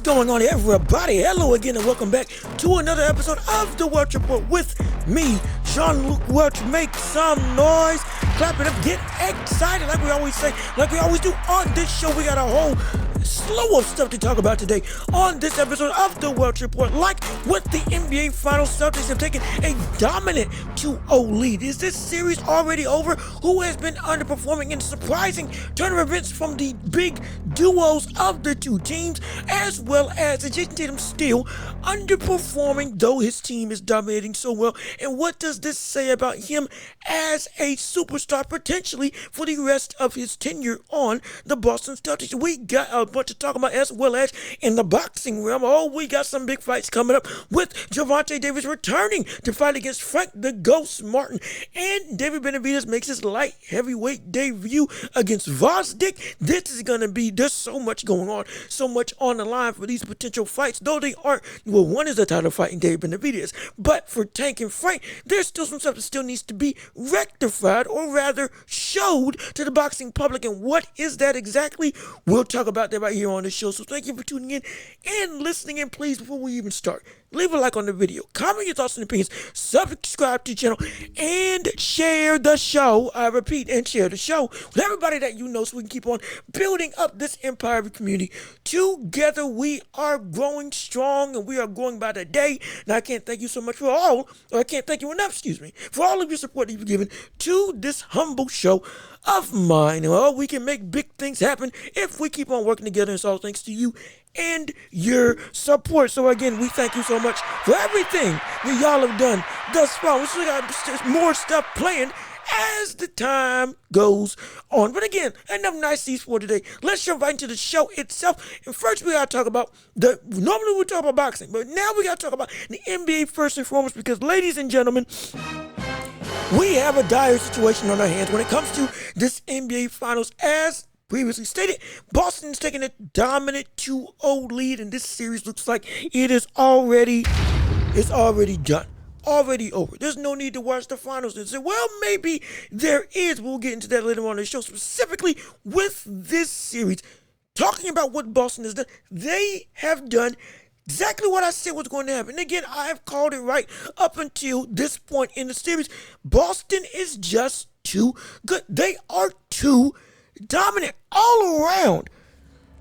going on, everybody? Hello again and welcome back to another episode of the Welch Report with me, Jean-Luc Welch. Make some noise, clap it up, get excited like we always say, like we always do on this show. We got a whole slew of stuff to talk about today on this episode of the Welch Report. Like with the NBA Finals, Celtics have taken a dominant 2-0 lead. Is this series already over? Who has been underperforming in surprising turn of events from the big duos of the two teams, as well as Jayson Tatum still underperforming, though his team is dominating so well? And what does this say about him as a superstar potentially for the rest of his tenure on the Boston Celtics? We got a bunch to talk about, as well as in the boxing realm. Oh, we got some big fights coming up with Gervonta Davis returning to fight against Frank the Ghost Martin, and David Benavidez makes his light heavyweight debut against Gvozdyk. This is going to be, there's so much going on, so much on the line for these potential fights, though they aren't, well, one is a title fighting David Benavidez, but for Tank and Frank, there's still some stuff that still needs to be rectified, or rather showed to the boxing public. And what is that exactly? We'll talk about that right here on the show. So thank you for tuning in and listening. And please, before we even start, leave a like on the video, comment your thoughts and opinions, subscribe to the channel, and share the show. I repeat, and share the show with everybody that you know, so we can keep on building up this empire of community. Together we are growing strong, and we are growing by the day. And I can't thank you so much for all, or I can't thank you enough, for all of your support that you've given to this humble show of mine. Well, we can make big things happen if we keep on working together, and it's all thanks to you and your support. So again, we thank you so much for everything that y'all have done thus far. We still got more stuff planned as the time goes on. But again, enough niceties for today. Let's jump right into the show itself. And first, we gotta talk about normally we talk about boxing, but now we gotta talk about the NBA first and foremost, because ladies and gentlemen, we have a dire situation on our hands when it comes to this NBA Finals. As previously stated, Boston's taking a dominant 2-0 lead, and this series looks like it is already done. Already over. There's no need to watch the finals and say, well, maybe there is. We'll get into that later on in the show, specifically with this series. Talking about what Boston has done, they have done exactly what I said was going to happen. And again, I have called it right up until this point in the series. Boston is just too good. They are too dominant all around.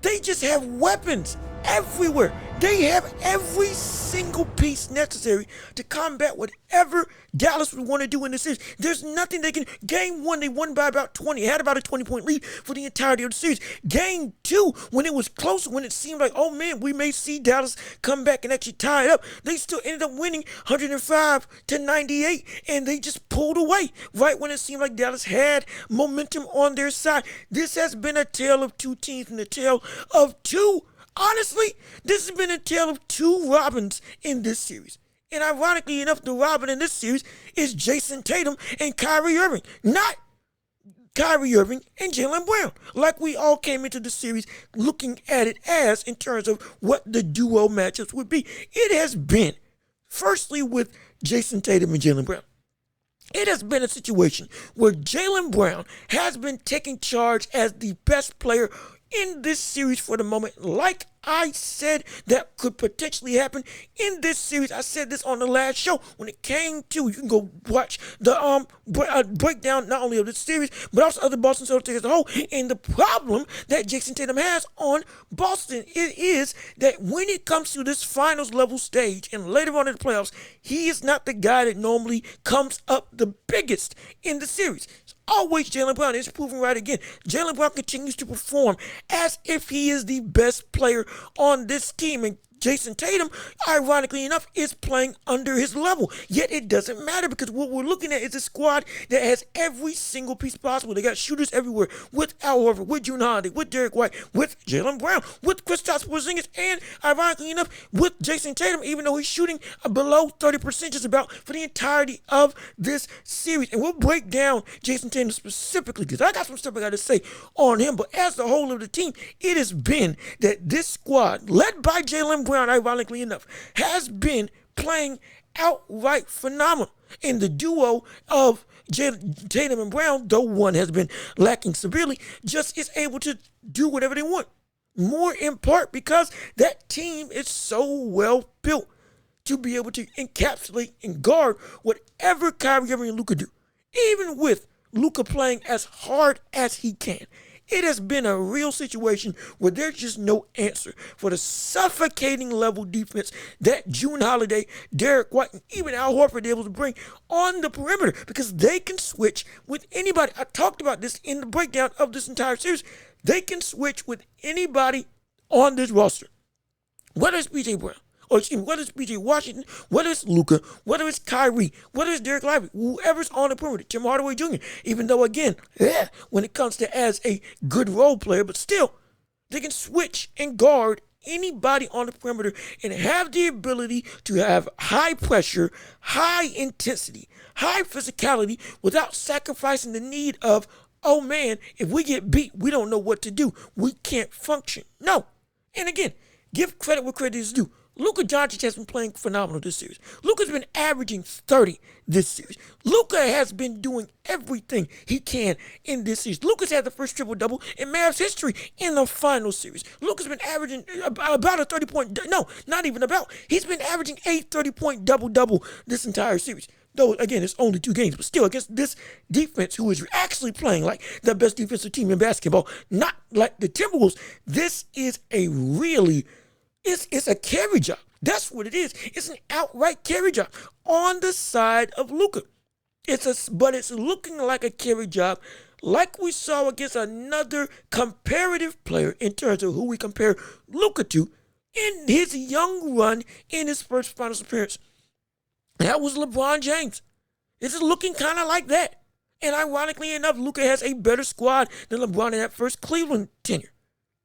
They just have weapons everywhere. They have every single piece necessary to combat whatever Dallas would want to do in the series. There's nothing they can. Game 1, they won by about 20. Had about a 20-point lead for the entirety of the series. Game 2, when it was close, when it seemed like, oh man, we may see Dallas come back and actually tie it up, they still ended up winning 105-98, and they just pulled away right when it seemed like Dallas had momentum on their side. This has been a tale of two teams, and a tale of two. Honestly, this has been a tale of two Robins in this series. And ironically enough, the Robin in this series is Jayson Tatum and Kyrie Irving, not Kyrie Irving and Jaylen Brown, like we all came into the series looking at it as in terms of what the duo matchups would be. It has been, firstly, with Jayson Tatum and Jaylen Brown. It has been a situation where Jaylen Brown has been taking charge as the best player in this series for the moment. Like I said, that could potentially happen in this series. I said this on the last show when it came to, you can go watch the breakdown not only of this series, but also of the Boston Celtics as a whole. And the problem that Jayson Tatum has on Boston, it is that when it comes to this finals level stage and later on in the playoffs, he is not the guy that normally comes up the biggest in the series. Always Jaylen Brown is proven right again. Jaylen Brown continues to perform as if he is the best player on this team. And Jayson Tatum, ironically enough, is playing under his level. Yet it doesn't matter, because what we're looking at is a squad that has every single piece possible. They got shooters everywhere, with Al Horford, with Jrue Holiday, with Derek White, with Jaylen Brown, with Kristaps Porzingis, and ironically enough, with Jayson Tatum, even though he's shooting below 30% just about for the entirety of this series. And we'll break down Jayson Tatum specifically, because I got some stuff I got to say on him. But as the whole of the team, it has been that this squad, led by Jaylen Brown, ironically enough, has been playing outright phenomenal. In the duo of Tatum and Brown, though one has been lacking severely, just is able to do whatever they want. more in part because that team is so well built to be able to encapsulate and guard whatever Kyrie Irving and Luka do. Even with Luka playing as hard as he can, it has been a real situation where there's just no answer for the suffocating level defense that June Holiday, Derek White, and even Al Horford are able to bring on the perimeter because they can switch with anybody. I talked about this in the breakdown of this entire series. They can switch with anybody on this roster. Whether it's PJ Brown, or excuse me, whether it's PJ Washington, whether it's Luka, whether it's Kyrie, whether it's Derek Lively, whoever's on the perimeter, Tim Hardaway Jr., even though, again, when it comes to as a good role player, but still, they can switch and guard anybody on the perimeter and have the ability to have high pressure, high intensity, high physicality without sacrificing the need of, oh man, if we get beat, we don't know what to do. We can't function. No. And again, give credit where credit is due. Luka Doncic has been playing phenomenal this series. Luka's been averaging 30 this series. Luka has been doing everything he can in this series. Luka's had the first triple-double in Mavs history in the final series. Luka's been averaging about a 30-point, no, not even about. He's been averaging a 30-point double-double this entire series. Though, again, it's only 2 games, but still, against this defense, who is actually playing like the best defensive team in basketball, not like the Timberwolves, this is a really... It's a carry job. That's what it is. It's an outright carry job on the side of Luka. But it's looking like a carry job like we saw against another comparative player in terms of who we compare Luka to in his young run in his first finals appearance. That was LeBron James. This is looking kind of like that. And ironically enough, Luka has a better squad than LeBron in that first Cleveland tenure.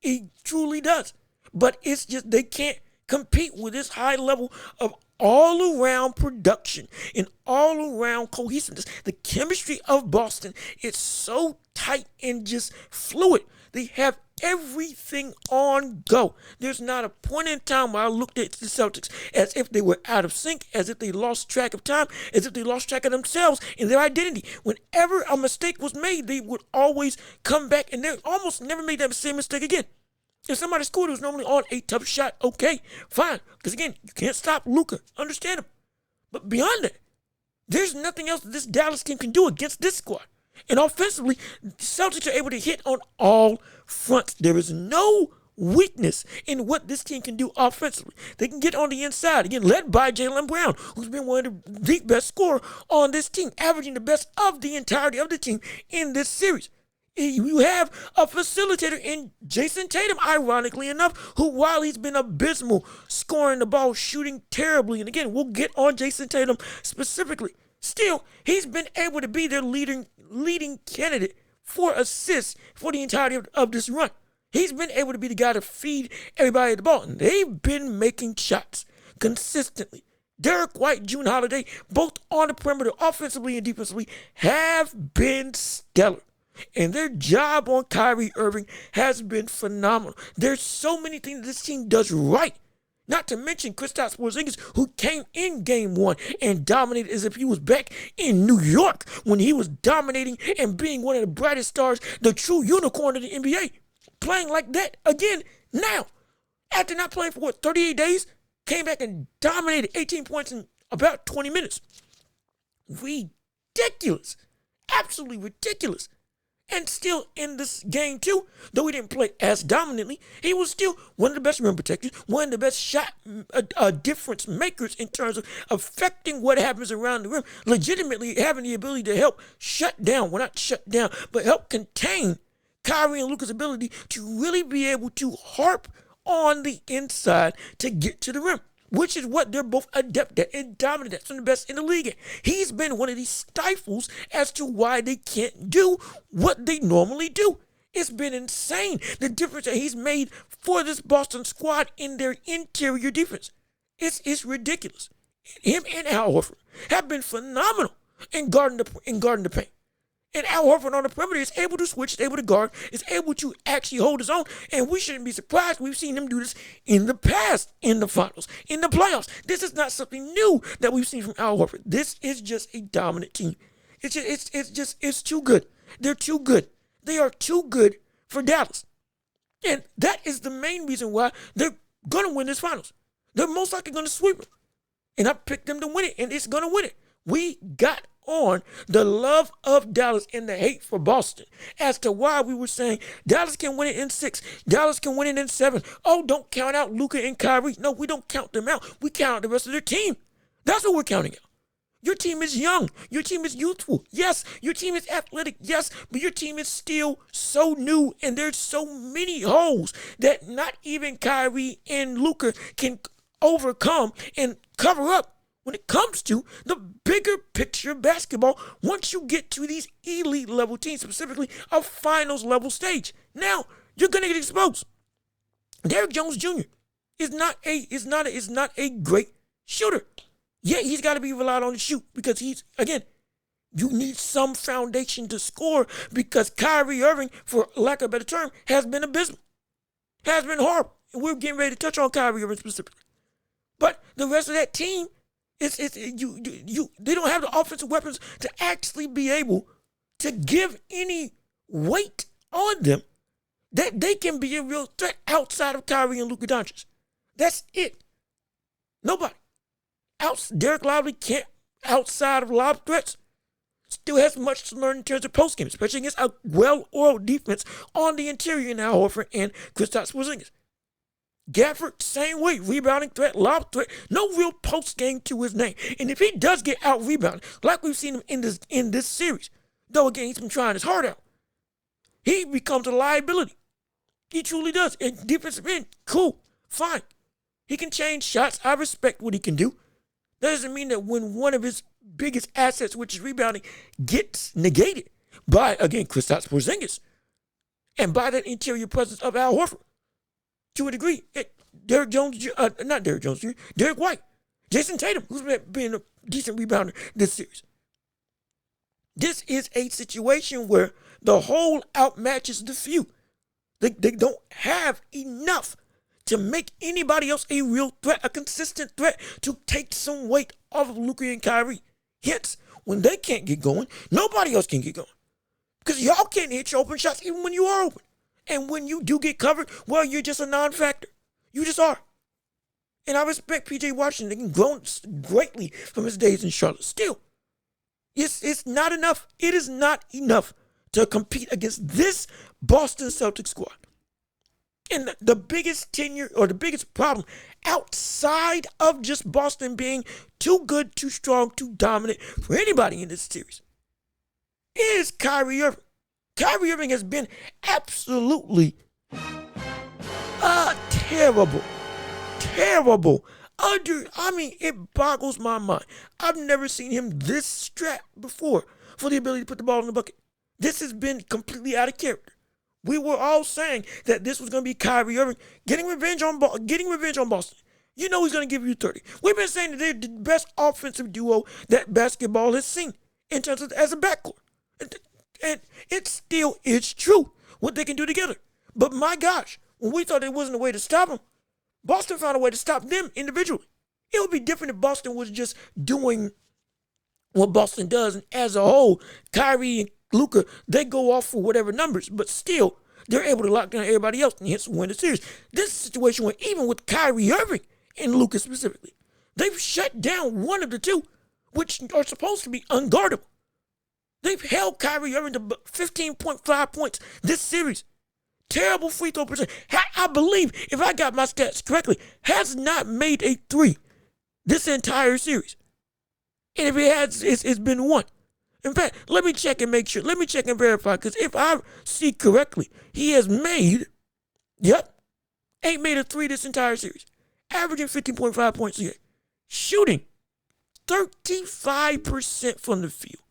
He truly does. But it's just they can't compete with this high level of all-around production and all-around cohesiveness. The chemistry of Boston is so tight and just fluid. They have everything on go. There's not a point in time where I looked at the Celtics as if they were out of sync, as if they lost track of time, as if they lost track of themselves and their identity. Whenever a mistake was made, they would always come back and they almost never made that same mistake again. If somebody scored who's normally on a tough shot, okay, fine. Because again, you can't stop Luka. Understand him. But beyond that, there's nothing else that this Dallas team can do against this squad. And offensively, the Celtics are able to hit on all fronts. There is no weakness in what this team can do offensively. They can get on the inside, again, led by Jaylen Brown, who's been one of the best scorers on this team, averaging the best of the entirety of the team in this series. You have a facilitator in Jayson Tatum, ironically enough, who, while he's been abysmal scoring the ball, shooting terribly, and again, we'll get on Jayson Tatum specifically, still, he's been able to be their leading candidate for assists for the entirety of this run. He's been able to be the guy to feed everybody the ball, and they've been making shots consistently. Derek White, June Holiday, both on the perimeter, offensively and defensively, have been stellar. And their job on Kyrie Irving has been phenomenal. There's so many things this team does right. Not to mention Kristaps Porzingis, who came in game 1 and dominated as if he was back in New York when he was dominating and being one of the brightest stars, the true unicorn of the NBA. Playing like that again now. After not playing for 38 days, came back and dominated 18 points in about 20 minutes. Ridiculous. Absolutely ridiculous. And still in this game too, though he didn't play as dominantly, he was still one of the best rim protectors, one of the best shot difference makers in terms of affecting what happens around the rim, legitimately having the ability to help shut down, well not shut down, but help contain Kyrie and Luka's ability to really be able to harp on the inside to get to the rim, which is what they're both adept at and dominant at, some of the best in the league. He's been one of these stifles as to why they can't do what they normally do. It's been insane, the difference that he's made for this Boston squad in their interior defense. It's ridiculous. Him and Al Horford have been phenomenal in guarding the paint. And Al Horford on the perimeter is able to switch, is able to guard, is able to actually hold his own. And we shouldn't be surprised. We've seen him do this in the past, in the finals, in the playoffs. This is not something new that we've seen from Al Horford. This is just a dominant team. It's too good. They're too good. They are too good for Dallas. And that is the main reason why they're going to win this finals. They're most likely going to sweep it. And I picked them to win it, and it's going to win it. We got on the love of Dallas and the hate for Boston as to why we were saying Dallas can win it in 6. Dallas can win it in 7. Oh, don't count out Luka and Kyrie. No, we don't count them out. We count out the rest of their team. That's what we're counting out. Your team is young. Your team is youthful. Yes. Your team is athletic. Yes. But your team is still so new, and there's so many holes that not even Kyrie and Luka can overcome and cover up when it comes to the bigger picture of basketball once you get to these elite level teams, specifically a finals level stage. Now, you're going to get exposed. Derrick Jones Jr. is not a great shooter. Yeah, he's got to be relied on to shoot because you need some foundation to score because Kyrie Irving, for lack of a better term, has been abysmal. Has been horrible. And we're getting ready to touch on Kyrie Irving specifically. But the rest of that team, they don't have the offensive weapons to actually be able to give any weight on them that they can be a real threat outside of Kyrie and Luka Doncic. That's it. Nobody. Derek Lively can't, outside of lob threats, still has much to learn in terms of postgame, especially against a well-oiled defense on the interior now, Horford and Kristaps Porzingis. Gafford, same way, rebounding threat, lob threat, no real postgame to his name. And if he does get out-rebounded, like we've seen him in this series, though again, he's been trying his heart out, he becomes a liability. He truly does. And defensive end, cool, fine. He can change shots. I respect what he can do. That doesn't mean that when one of his biggest assets, which is rebounding, gets negated by, again, Kristaps Porzingis and by that interior presence of Al Horford. To a degree, Derrick White, Jayson Tatum, who's been a decent rebounder this series. This is a situation where the whole outmatches the few. They don't have enough to make anybody else a real threat, a consistent threat to take some weight off of Luka and Kyrie. Hence, when they can't get going, nobody else can get going. Because y'all can't hit your open shots even when you are open. And when you do get covered, well, you're just a non-factor. You just are. And I respect P.J. Washington. He's grown greatly from his days in Charlotte. Still, it's not enough. It is not enough to compete against this Boston Celtics squad. And the biggest problem outside of just Boston being too good, too strong, too dominant for anybody in this series is Kyrie Irving. Kyrie Irving has been absolutely terrible. It boggles my mind. I've never seen him this strapped before for the ability to put the ball in the bucket. This has been completely out of character. We were all saying that this was going to be Kyrie Irving getting revenge on Boston. You know he's going to give you 30. We've been saying that they're the best offensive duo that basketball has seen in terms of as a backcourt. And it still is true what they can do together. But my gosh, when we thought there wasn't a way to stop them, Boston found a way to stop them individually. It would be different if Boston was just doing what Boston does. And as a whole, Kyrie and Luka, they go off for whatever numbers. But still, they're able to lock down everybody else and hence win the series. This is a situation where even with Kyrie Irving and Luka specifically, they've shut down one of the two, which are supposed to be unguardable. They've held Kyrie Irving to 15.5 points this series. Terrible free throw percentage. I believe, if I got my stats correctly, has not made a 3 this entire series. And if it has, it's been 1. In fact, let me check and make sure. Let me check and verify, because if I see correctly, he has made, ain't made a 3 this entire series. Averaging 15.5 points a game. Shooting 35% from the field.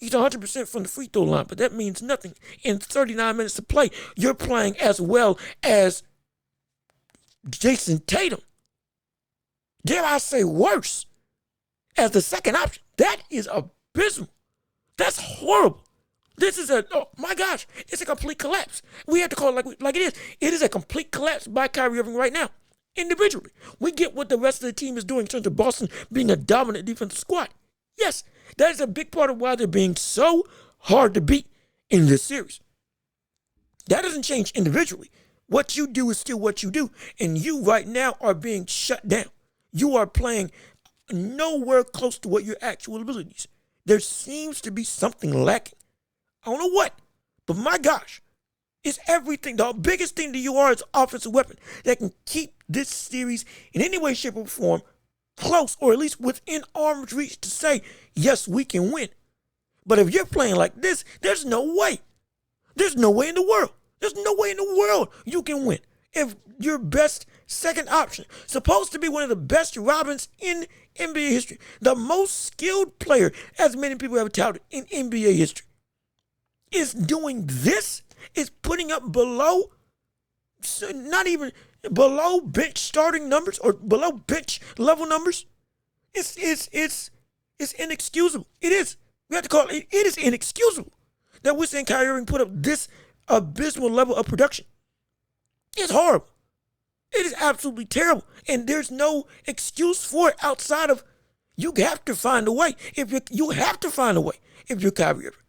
He's 100% from the free throw line, but that means nothing. In 39 minutes to play, you're playing as well as Jayson Tatum. Dare I say worse, as the second option. That is abysmal. That's horrible. This is oh my gosh, it's a complete collapse. We have to call it like it is. It is a complete collapse by Kyrie Irving right now. Individually, we get what the rest of the team is doing in terms of Boston being a dominant defensive squad. Yes, that is a big part of why they're being so hard to beat in this series. That doesn't change individually. What you do is still what you do. And you right now are being shut down. You are playing nowhere close to what your actual abilities. There seems to be something lacking. I don't know what, but my gosh, it's everything. The biggest thing that you are is an offensive weapon that can keep this series in any way, shape, or form close, or at least within arm's reach to say, yes, we can win. But if you're playing like this, there's no way. There's no way in the world. There's no way in the world you can win. If your best second option, supposed to be one of the best Robins in NBA history, the most skilled player, as many people have touted in NBA history, is doing this, is putting up below, not even below bench starting numbers or below bench level numbers. It's inexcusable. It is. We have to call it. It is inexcusable that we're saying Kyrie Irving put up this abysmal level of production. It's horrible. It is absolutely terrible. And there's no excuse for it outside of you have to find a way. You have to find a way if you're Kyrie Irving.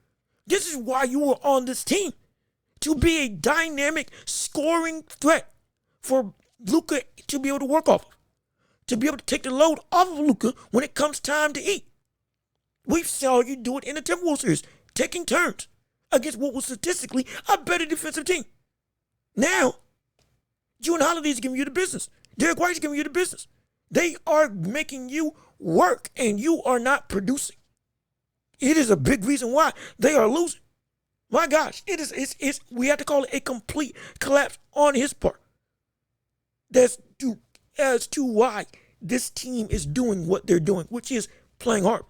This is why you were on this team, to be a dynamic scoring threat for Luka to be able to work off of, to be able to take the load off of Luka when it comes time to eat. We saw you do it in the Timberwolves series, taking turns against what was statistically a better defensive team. Now, June Holiday's giving you the business. Derek White's giving you the business. They are making you work, and you are not producing. It is a big reason why they are losing. My gosh, we have to call it a complete collapse on his part. As to why this team is doing what they're doing, which is playing hard.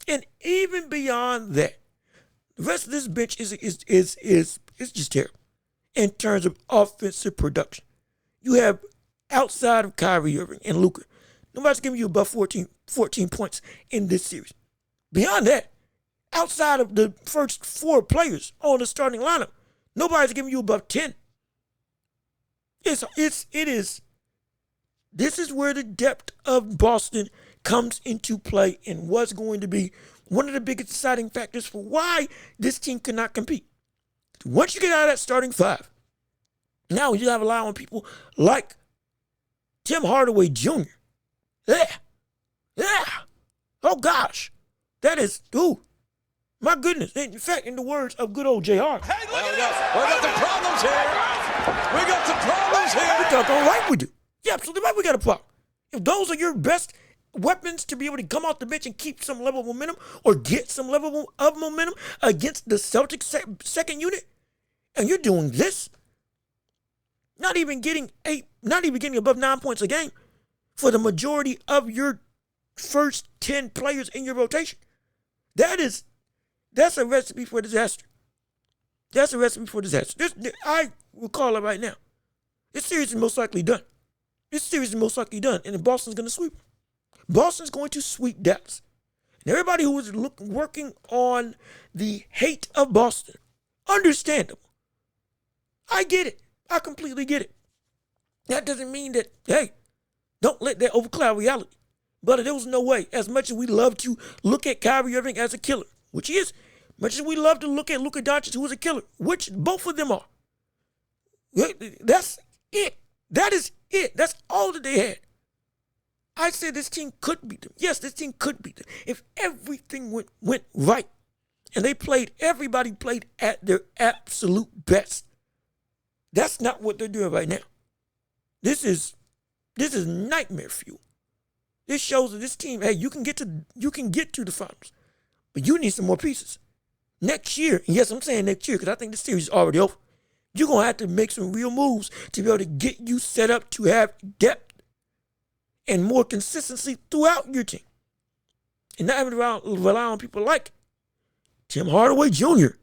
And even beyond that, the rest of this bench is just terrible in terms of offensive production. You have, outside of Kyrie Irving and Luka, nobody's giving you above 14 points in this series. Beyond that, outside of the first four players on the starting lineup, nobody's giving you above 10. This is where the depth of Boston comes into play and was going to be one of the biggest deciding factors for why this team could not compete. Once you get out of that starting five, now you have allowing people like Tim Hardaway Jr. Yeah. Oh gosh. That is, my goodness. In fact, in the words of good old JR. Hey, look at this. We got some problems here. We got some problems here. We're talking right with you. Yeah, absolutely right. We got a problem. If those are your best weapons to be able to come off the bench and keep some level of momentum or get some level of momentum against the Celtics second unit, and you're doing this, not even getting above 9 points a game for the majority of your first 10 players in your rotation, that's a recipe for disaster. That's a recipe for disaster. I will call it right now. This series is most likely done. And Boston's going to sweep. Boston's going to sweep Dallas. And everybody who is working on the hate of Boston, understandable. I get it. I completely get it. That doesn't mean that, hey, don't let that overcloud reality. But there was no way, as much as we love to look at Kyrie Irving as a killer, which he is, much as we love to look at Luka Doncic, who is a killer, which both of them are. That's it. That is it. That's all that they had. I said this team could beat them. Yes, this team could beat them if everything went right. And everybody played at their absolute best. That's not what they're doing right now. This is nightmare fuel. This shows that this team, hey, you can get to the finals, but you need some more pieces. Next year, and yes, I'm saying next year because I think the series is already over. You're going to have to make some real moves to be able to get you set up to have depth and more consistency throughout your team. And not having to rely on people like Tim Hardaway Jr.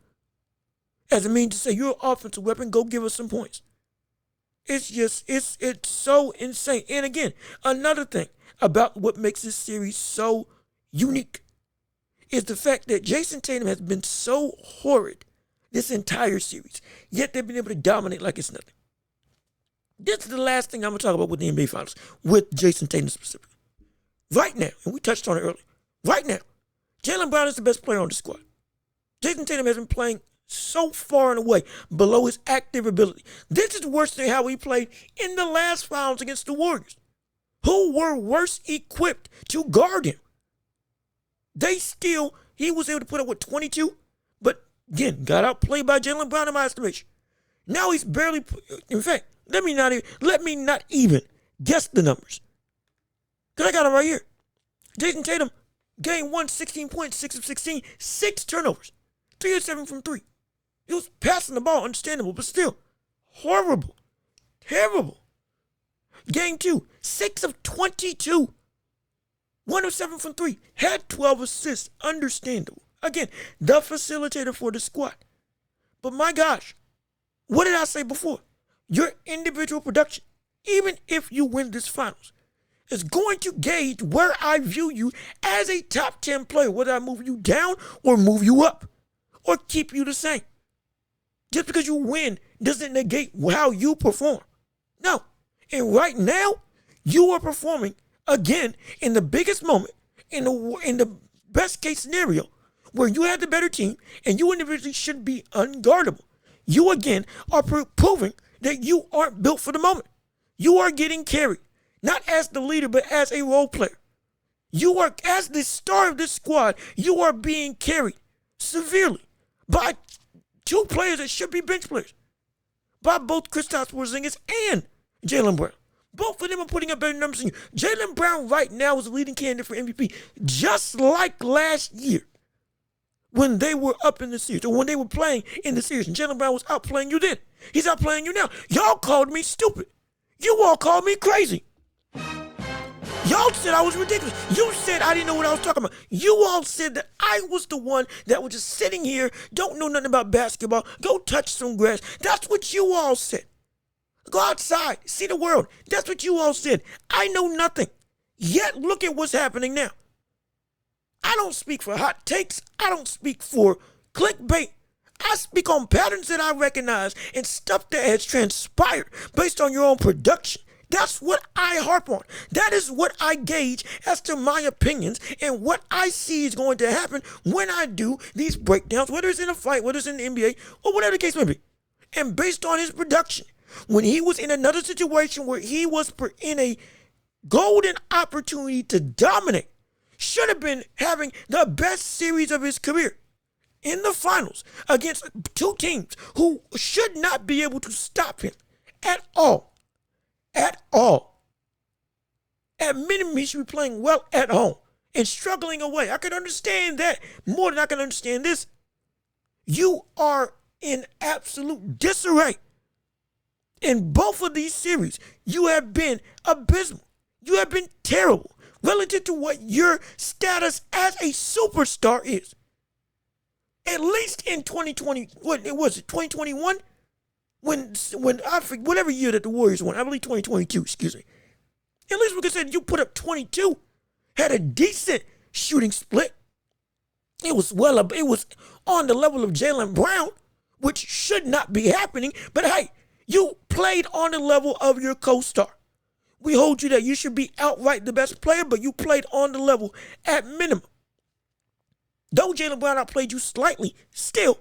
as a means to say, you're an offensive weapon, go give us some points. It's so insane. And again, another thing about what makes this series so unique is the fact that Jayson Tatum has been so horrid this entire series, yet they've been able to dominate like it's nothing. This is the last thing I'm going to talk about with the NBA Finals, with Jayson Tatum specifically. Right now, and we touched on it earlier, right now, Jaylen Brown is the best player on the squad. Jayson Tatum has been playing so far and away below his active ability. This is worse than how he played in the last finals against the Warriors, who were worse equipped to guard him. He was able to put up with 22, but again, got outplayed by Jaylen Brown in my estimation. Now he's barely, in fact, let me not even guess the numbers. Because I got it right here. Jayson Tatum, game 1, 16 points, 6 of 16, 6 turnovers, 3 of 7 from 3. He was passing the ball, understandable, but still, horrible, terrible. Game 2, 6 of 22, 1 of 7 from 3, had 12 assists, understandable. Again, the facilitator for the squad. But my gosh, what did I say before? Your individual production, even if you win this finals, is going to gauge where I view you as a top 10 player, whether I move you down or move you up or keep you the same. Just because you win doesn't negate how you perform. No. And right now, you are performing, again, in the biggest moment, in the best case scenario, where you have the better team and you individually should be unguardable. You, again, are proving that you aren't built for the moment. You are getting carried, not as the leader, but as a role player. You are, as the star of this squad, you are being carried severely by 2 players that should be bench players, by both Kristaps Porzingis and Jaylen Brown. Both of them are putting up better numbers than you. Jaylen Brown right now is the leading candidate for MVP, just like last year when they were up in the series, or when they were playing in the series, and Jaylen Brown was outplaying you then. He's outplaying you now. Y'all called me stupid. You all called me crazy. Y'all said I was ridiculous. You said I didn't know what I was talking about. You all said that I was the one that was just sitting here, don't know nothing about basketball, go touch some grass. That's what you all said. Go outside, see the world. That's what you all said. I know nothing. Yet look at what's happening now. I don't speak for hot takes. I don't speak for clickbait. I speak on patterns that I recognize and stuff that has transpired based on your own production. That's what I harp on. That is what I gauge as to my opinions and what I see is going to happen when I do these breakdowns, whether it's in a fight, whether it's in the NBA, or whatever the case may be. And based on his production, when he was in another situation where he was in a golden opportunity to dominate, should have been having the best series of his career in the finals against 2 teams who should not be able to stop him at all. At all. At minimum, he should be playing well at home and struggling away. I can understand that more than I can understand this. You are in absolute disarray. In both of these series, you have been abysmal. You have been terrible relative to what your status as a superstar is. At least in 2020, what was it, 2021? When I forget, whatever year that the Warriors won, I believe 2022, excuse me. At least we can say you put up 22, had a decent shooting split. It was on the level of Jaylen Brown, which should not be happening. But hey, you played on the level of your co-star. We hold you that you should be outright the best player, but you played on the level at minimum. Though Jaylen Brown outplayed you slightly, still,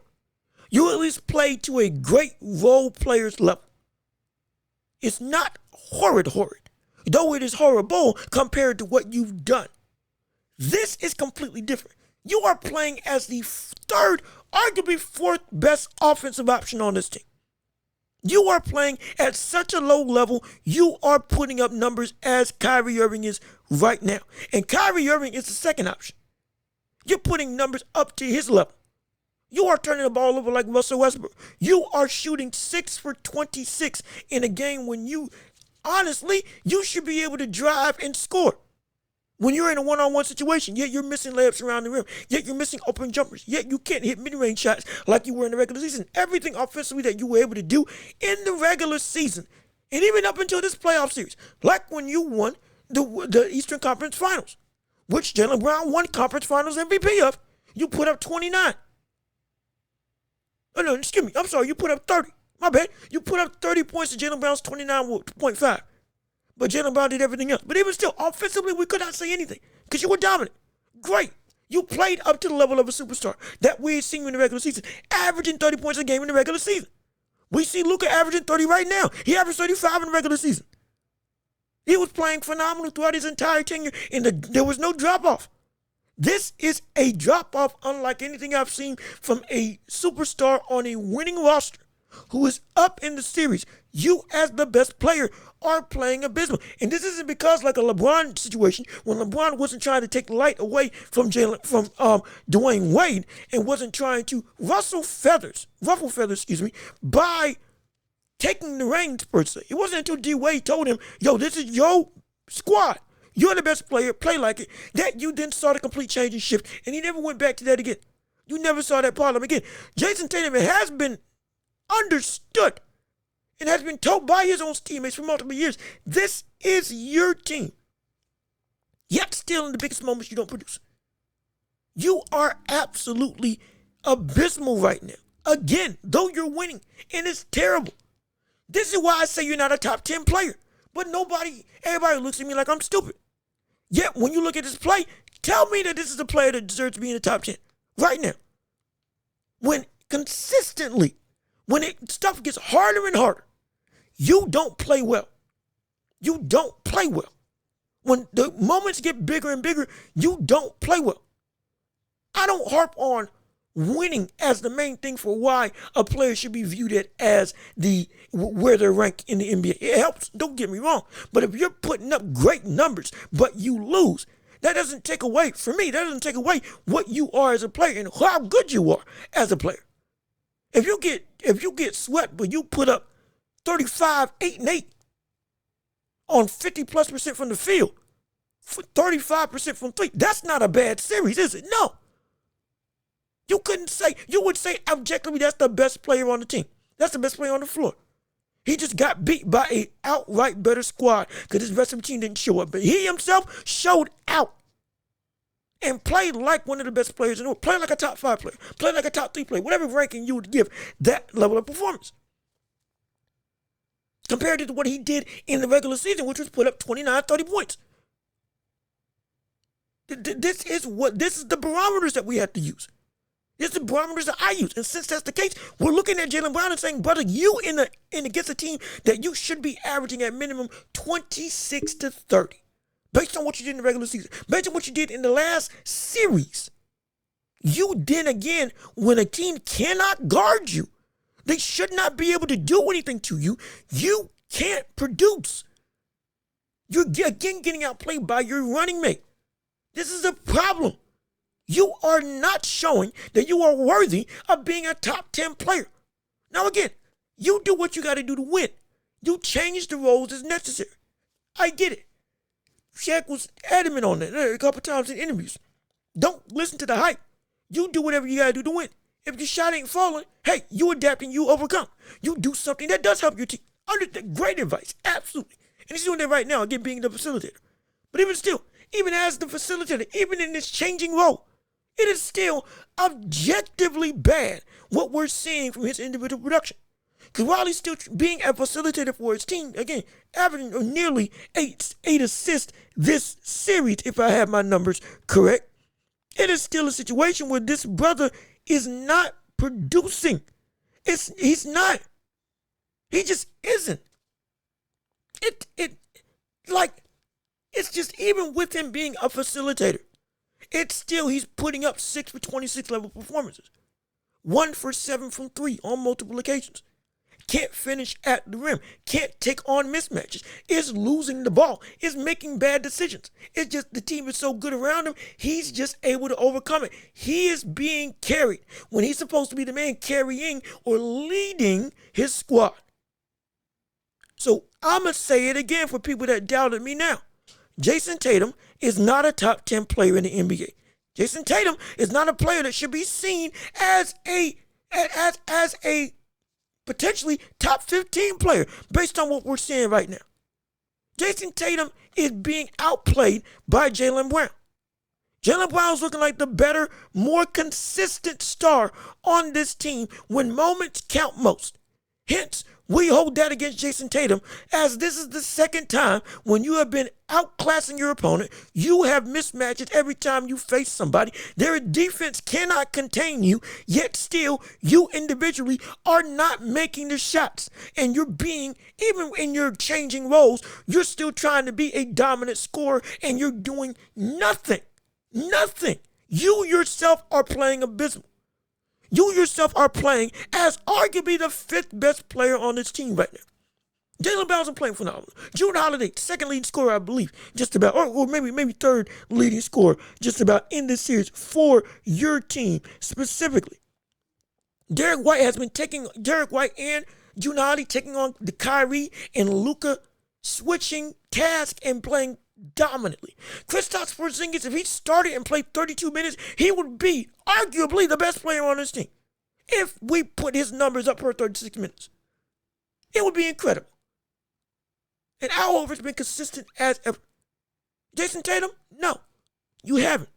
you at least played to a great role player's level. It's not horrid, though it is horrible compared to what you've done. This is completely different. You are playing as the 3rd, arguably 4th best offensive option on this team. You are playing at such a low level, you are putting up numbers as Kyrie Irving is right now. And Kyrie Irving is the 2nd option. You're putting numbers up to his level. You are turning the ball over like Russell Westbrook. You are shooting 6 for 26 in a game when you should be able to drive and score. When you're in a one-on-one situation, yet you're missing layups around the rim, yet you're missing open jumpers, yet you can't hit mid-range shots like you were in the regular season. Everything offensively that you were able to do in the regular season, and even up until this playoff series, like when you won the Eastern Conference Finals, which Jaylen Brown won Conference Finals MVP of, you put up 29. Oh, no, excuse me. I'm sorry. You put up 30. My bad. You put up 30 points to Jaylen Brown's 29.5. But Jaylen Brown did everything else. But even still, offensively, we could not say anything because you were dominant. Great. You played up to the level of a superstar that we had seen you in the regular season, averaging 30 points a game in the regular season. We see Luka averaging 30 right now. He averaged 35 in the regular season. He was playing phenomenal throughout his entire tenure, and there was no drop-off. This is a drop-off unlike anything I've seen from a superstar on a winning roster who is up in the series. You, as the best player, are playing abysmal. And this isn't because like a LeBron situation, when LeBron wasn't trying to take light away from Dwayne Wade and wasn't trying to ruffle feathers, by taking the reins per se. It wasn't until D. Wade told him, yo, this is your squad. You're the best player. Play like it. That you then saw the complete change and shift. And he never went back to that again. You never saw that part of him again. Jayson Tatum has been understood and has been told by his own teammates for multiple years, this is your team. Yet still in the biggest moments you don't produce. You are absolutely abysmal right now. Again, though you're winning, and it's terrible. This is why I say you're not a top 10 player. But everybody looks at me like I'm stupid. Yet when you look at this play, tell me that this is a player that deserves to be in the top 10 right now. When consistently, when stuff gets harder and harder, you don't play well. You don't play well. When the moments get bigger and bigger, you don't play well. I don't harp on winning as the main thing for why a player should be viewed at as where they're ranked in the NBA. It helps, don't get me wrong. But if you're putting up great numbers, but you lose, that doesn't take away, for me, that doesn't take away what you are as a player and how good you are as a player. If you get swept, but you put up 35, 8, and 8 on 50+% from the field, 35% from three, that's not a bad series, is it? No. You would say objectively that's the best player on the team. That's the best player on the floor. He just got beat by a outright better squad because his rest of the team didn't show up. But he himself showed out and played like one of the best players in the world. Played like a top 5 player. Played like a top 3 player. Whatever ranking you would give that level of performance. Compared to what he did in the regular season, which was put up 29, 30 points. This is the barometers that we have to use. This is the barometers that I use. And since that's the case, we're looking at Jaylen Brown and saying, brother, you against a team that you should be averaging at minimum 26 to 30. Based on what you did in the regular season. Based on what you did in the last series. You then again, when a team cannot guard you, they should not be able to do anything to you. You can't produce. You're again getting outplayed by your running mate. This is a problem. You are not showing that you are worthy of being a top 10 player. Now again, you do what you got to do to win. You change the roles as necessary. I get it. Shaq was adamant on that a couple times in interviews. Don't listen to the hype. You do whatever you got to do to win. If your shot ain't falling, hey, you adapt and you overcome. You do something that does help your team. Great advice, absolutely. And he's doing that right now, again, being the facilitator. But even still, even as the facilitator, even in this changing role, it is still objectively bad what we're seeing from his individual production. Because while he's still being a facilitator for his team, again, averaging nearly eight assists this series, if I have my numbers correct, it is still a situation where this brother is not producing. He's not. He just isn't. It's just even with him being a facilitator, it's still he's putting up 6 for 26 level performances. 1 for 7 from 3 on multiple occasions. Can't finish at the rim. Can't take on mismatches. Is losing the ball. Is making bad decisions. It's just the team is so good around him, he's just able to overcome it. He is being carried when he's supposed to be the man carrying or leading his squad. So I'm going to say it again for people that doubted me now. Jayson Tatum is not a top 10 player in the NBA. Jayson Tatum is not a player that should be seen as a potentially top 15 player based on what we're seeing right now. Jayson Tatum is being outplayed by Jaylen Brown. Jaylen Brown's looking like the better, more consistent star on this team when moments count most. Hence, We hold that against Jayson Tatum, as this is the second time when you have been outclassing your opponent. You have mismatches every time you face somebody. Their defense cannot contain you, yet still you individually are not making the shots. And you're being, even in your changing roles, you're still trying to be a dominant scorer, and you're doing nothing. Nothing. You yourself are playing abysmal. You yourself are playing as arguably the fifth best player on this team right now. Jaylen Brown's playing phenomenal. Jrue Holiday, second leading scorer, I believe, just about, or maybe third leading scorer, just about in this series for your team specifically. Derek White and Jrue Holiday taking on the Kyrie and Luka, switching tasks and playing dominantly. Kristaps Porzingis, if he started and played 32 minutes, he would be arguably the best player on this team. If we put his numbers up per 36 minutes, it would be incredible. And Al Horford's been consistent as ever. Jayson Tatum, no, you haven't.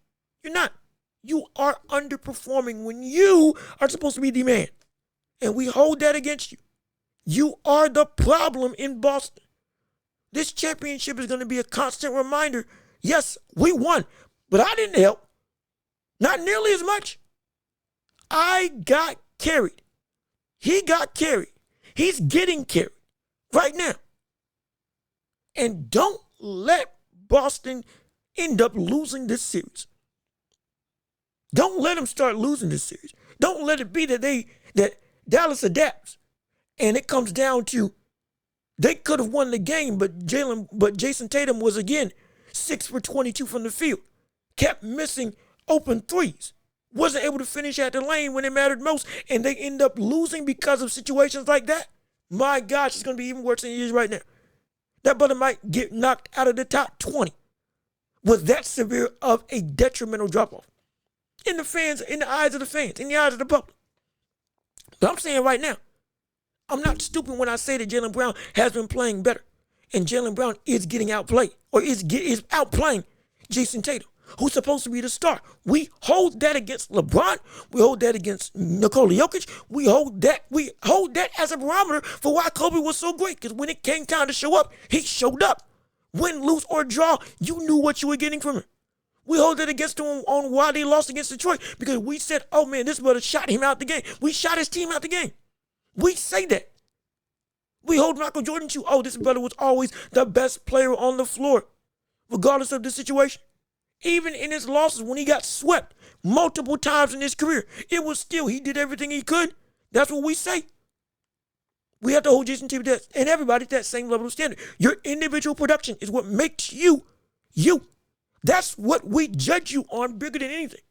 You're not. You are underperforming when you are supposed to be the man. And we hold that against you. You are the problem in Boston. This championship is going to be a constant reminder. Yes, we won, but I didn't help. Not nearly as much. I got carried. He got carried. He's getting carried right now. And don't let Boston end up losing this series. Don't let them start losing this series. Don't let it be that Dallas adapts and it comes down to they could have won the game, but Jayson Tatum was again 6 for 22 from the field. Kept missing open threes. Wasn't able to finish at the lane when it mattered most, and they end up losing because of situations like that. My gosh, it's going to be even worse than it is right now. That brother might get knocked out of the top 20 with that severe of a detrimental drop-off. In the fans, in the eyes of the fans, in the eyes of the public. But I'm saying right now, I'm not stupid when I say that Jaylen Brown has been playing better. And Jaylen Brown is getting outplayed, or is outplaying Jayson Tatum, who's supposed to be the star. We hold that against LeBron. We hold that against Nikola Jokic. We hold that as a barometer for why Kobe was so great. Because when it came time to show up, he showed up. Win, lose, or draw, you knew what you were getting from him. We hold it against him on why they lost against Detroit, because we said, oh man, this brother shot him out the game. We shot his team out the game. We say that. We hold Michael Jordan to, oh, this brother was always the best player on the floor, regardless of the situation. Even in his losses, when he got swept multiple times in his career, it was still, he did everything he could. That's what we say. We have to hold Jayson Tatum and everybody at that same level of standard. Your individual production is what makes you, you. That's what we judge you on bigger than anything.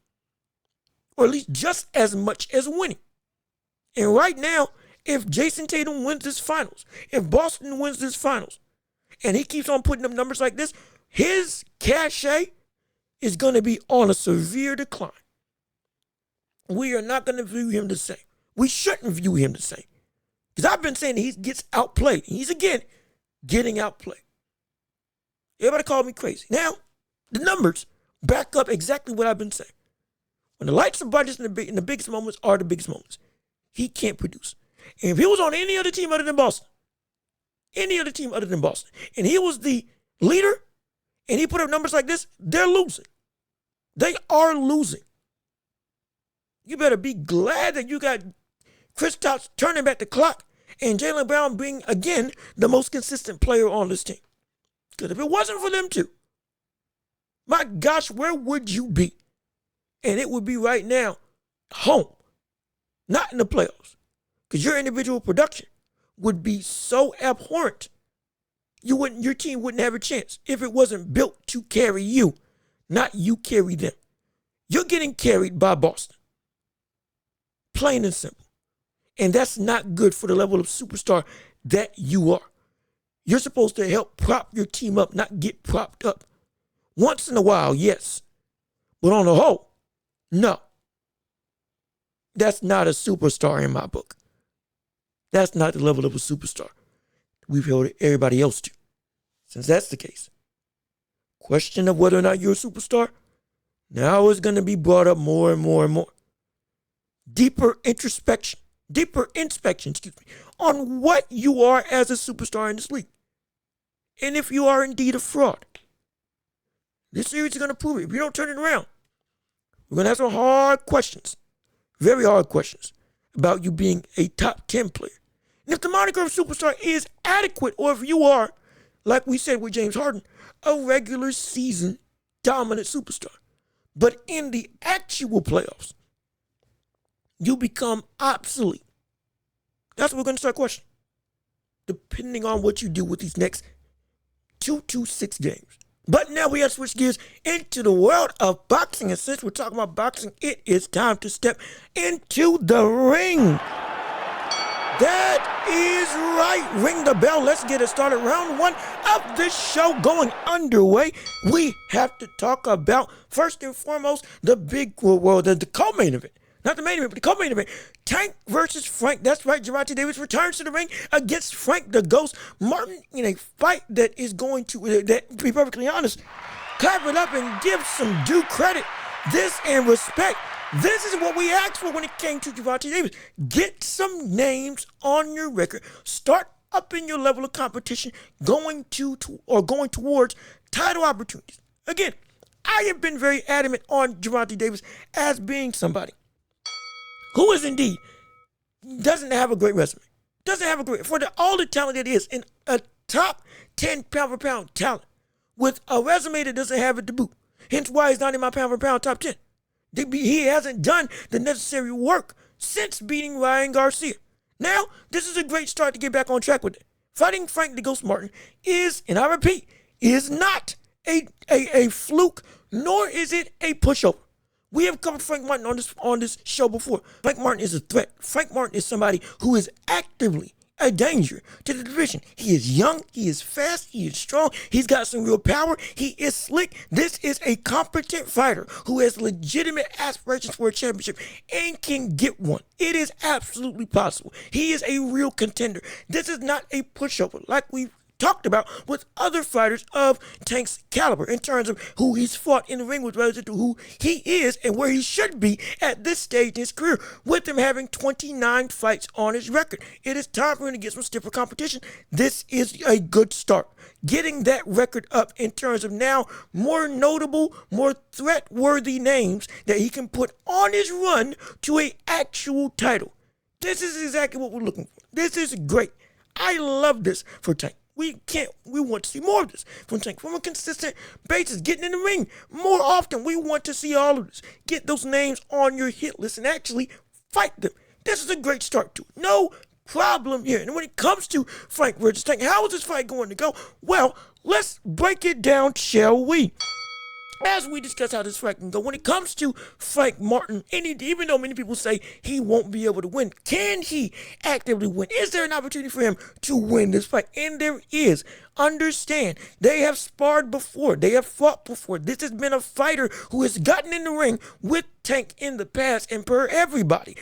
Or at least just as much as winning. And right now, if Jayson Tatum wins this finals, if Boston wins this finals, and he keeps on putting up numbers like this, his cachet is going to be on a severe decline. We are not going to view him the same. We shouldn't view him the same. Because I've been saying he gets outplayed. He's, again, getting outplayed. Everybody called me crazy. Now, the numbers back up exactly what I've been saying. When the lights are brightest in the biggest moments are the biggest moments, he can't produce. And if he was on any other team other than Boston, and he was the leader, and he put up numbers like this, they're losing. They are losing. You better be glad that you got Kristaps turning back the clock and Jaylen Brown being, again, the most consistent player on this team. Because if it wasn't for them two, my gosh, where would you be? And it would be right now, home, not in the playoffs. Because your individual production would be so abhorrent, your team wouldn't have a chance if it wasn't built to carry you, not you carry them. You're getting carried by Boston. Plain and simple. And that's not good for the level of superstar that you are. You're supposed to help prop your team up, not get propped up. Once in a while, yes. But on the whole, no. That's not a superstar in my book. That's not the level of a superstar we've held everybody else to. Since that's the case, question of whether or not you're a superstar now is going to be brought up more and more and more. Deeper introspection deeper inspection, on what you are as a superstar in this league. And if you are indeed a fraud. This series is going to prove it. If you don't turn it around, we're going to have some hard questions, very hard questions, about you being a top 10 player. And if the moniker of superstar is adequate, or if you are, like we said with James Harden, a regular season dominant superstar, but in the actual playoffs, you become obsolete. That's what we're going to start questioning, depending on what you do with these next 2 to 6 games. But now we have to switch gears into the world of boxing. And since we're talking about boxing, it is time to step into the ring. That is right. Ring the bell. Let's get it started. Round 1 of this show going underway. We have to talk about, first and foremost, the co-main event. Not the main event, but the co-main event. Tank versus Frank. That's right. Gervonta Davis returns to the ring against Frank the Ghost Martin in a fight that is going to, to be perfectly honest, clap it up and give some due credit, this and respect. This is what we asked for when it came to Gervonta Davis. Get some names on your record. Start up in your level of competition, going towards title opportunities. Again, I have been very adamant on Gervonta Davis as being somebody who is indeed doesn't have a great resume. For all the talent that is in a top 10 pound for pound talent with a resume that doesn't have it to boot. Hence why he's not in my pound for pound top 10. He hasn't done the necessary work since beating Ryan Garcia. Now, this is a great start to get back on track with it. Fighting Frank the Ghost Martin is, and I repeat, is not a fluke, nor is it a pushover. We have covered Frank Martin on this show before. Frank Martin is a threat. Frank Martin is somebody who is actively a danger to the division. He is young, he is fast, he is strong, he's got some real power, he is slick. This is a competent fighter who has legitimate aspirations for a championship and can get one. It is absolutely possible. He is a real contender. This is not a pushover like we've talked about with other fighters of Tank's caliber in terms of who he's fought in the ring with relative to who he is and where he should be at this stage in his career, with him having 29 fights on his record. It is time for him to get some stiffer competition. This is a good start. Getting that record up in terms of now more notable, more threat-worthy names that he can put on his run to an actual title. This is exactly what we're looking for. This is great. I love this for Tank. We want to see more of this from Tank, from a consistent basis, getting in the ring more often. We want to see all of this. Get those names on your hit list and actually fight them. This is a great start to it. No problem here. And when it comes to Frank versus Tank, how is this fight going to go? Well, let's break it down, shall we? As we discuss how this fight can go, when it comes to Frank Martin, even though many people say he won't be able to win, can he actively win? Is there an opportunity for him to win this fight? And there is. Understand, they have sparred before. They have fought before. This has been a fighter who has gotten in the ring with Tank in the past, and per everybody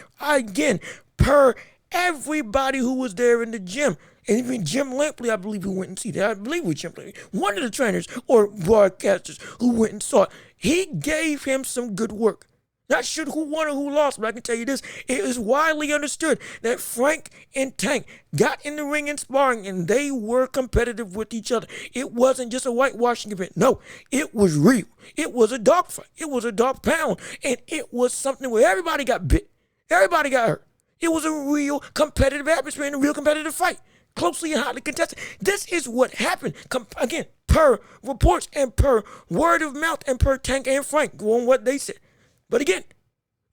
who was there in the gym, and even Jim Lampley, I believe, who went and see that. I believe it was Jim Lampley, one of the trainers or broadcasters who went and saw it. He gave him some good work. Not sure who won or who lost, but I can tell you this. It is widely understood that Frank and Tank got in the ring and sparring, and they were competitive with each other. It wasn't just a whitewashing event. No, it was real. It was a dog fight. It was a dog pound, and it was something where everybody got bit. Everybody got hurt. It was a real competitive atmosphere and a real competitive fight. Closely and hotly contested. This is what happened. Again, per reports and per word of mouth and per Tank and Frank on what they said. But again,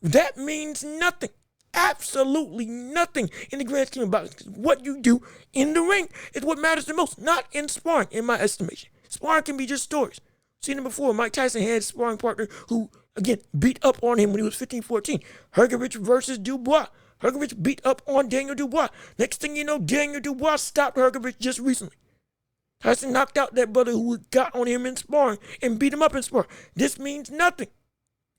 that means nothing. Absolutely nothing in the grand scheme of boxing. What you do in the ring is what matters the most, not in sparring, in my estimation. Sparring can be just stories. Seen it before. Mike Tyson had a sparring partner who, again, beat up on him when he was 15-14. Hergovich versus Dubois. Hergovich beat up on Daniel Dubois. Next thing you know, Daniel Dubois stopped Hergovich just recently. Tyson knocked out that brother who got on him in sparring and beat him up in sparring. This means nothing.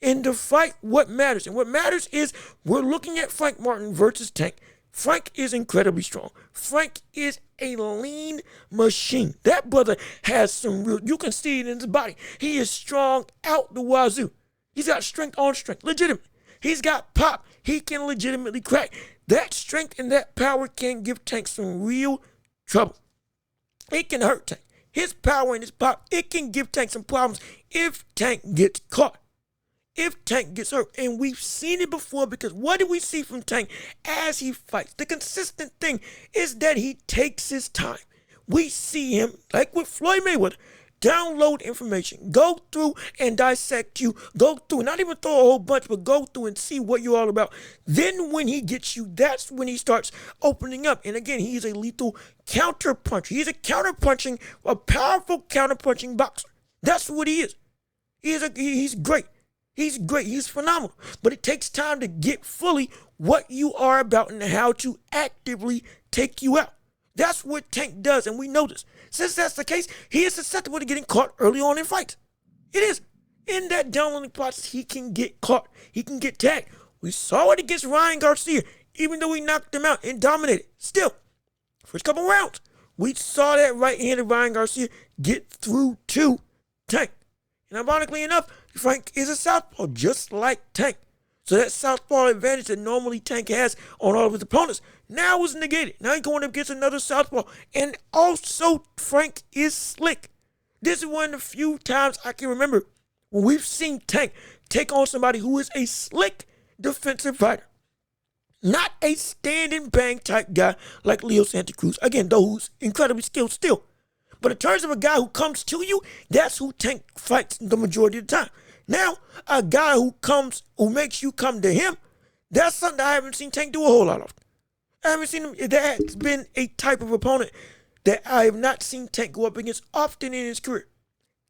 In the fight, what matters? And what matters is we're looking at Frank Martin versus Tank. Frank is incredibly strong. Frank is a lean machine. That brother has some real, you can see it in his body. He is strong out the wazoo. He's got strength on strength, legitimately. He's got pop. He can legitimately crack. That strength and that power can give Tank some real trouble. It can hurt Tank. His power and his pop, it can give Tank some problems if Tank gets caught. If Tank gets hurt. And we've seen it before, because what do we see from Tank as he fights? The consistent thing is that he takes his time. We see him, like with Floyd Mayweather, download information, go through and dissect you, go through, not even throw a whole bunch, but go through and see what you're all about. Then when he gets you, that's when he starts opening up. And again, he's a lethal counterpuncher. He's a powerful counterpunching boxer. That's what he is. He's great. He's great. He's phenomenal. But it takes time to get fully what you are about and how to actively take you out. That's what Tank does, and we know this. Since that's the case, he is susceptible to getting caught early on in fights. It is. In that downloading process, he can get caught. He can get tagged. We saw it against Ryan Garcia, even though he knocked him out and dominated. Still, first couple rounds, we saw that right-handed Ryan Garcia get through to Tank. And ironically enough, Frank is a southpaw, just like Tank. So that southpaw advantage that normally Tank has on all of his opponents now was negated. Now he's going up against another southpaw. And also, Frank is slick. This is one of the few times I can remember when we've seen Tank take on somebody who is a slick defensive fighter. Not a stand and bang type guy like Leo Santa Cruz. Again, though, who's incredibly skilled still. But in terms of a guy who comes to you, that's who Tank fights the majority of the time. Now, a guy who makes you come to him, that's something I haven't seen Tank do a whole lot of. I haven't seen him. That's been a type of opponent that I have not seen Tank go up against often in his career.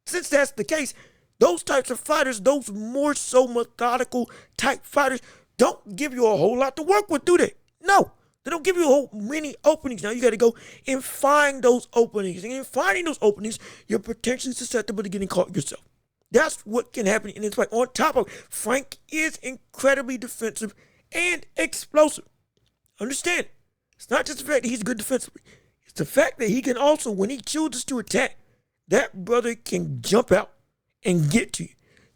Since that's the case, those types of fighters, those more so methodical type fighters, don't give you a whole lot to work with, do they? No. They don't give you a whole many openings. Now you got to go and find those openings. And in finding those openings, you're potentially susceptible to getting caught yourself. That's what can happen in this fight. On top of it, Frank is incredibly defensive and explosive. Understand, it's not just the fact that he's good defensively. It's the fact that he can also, when he chooses to attack, that brother can jump out and get to you.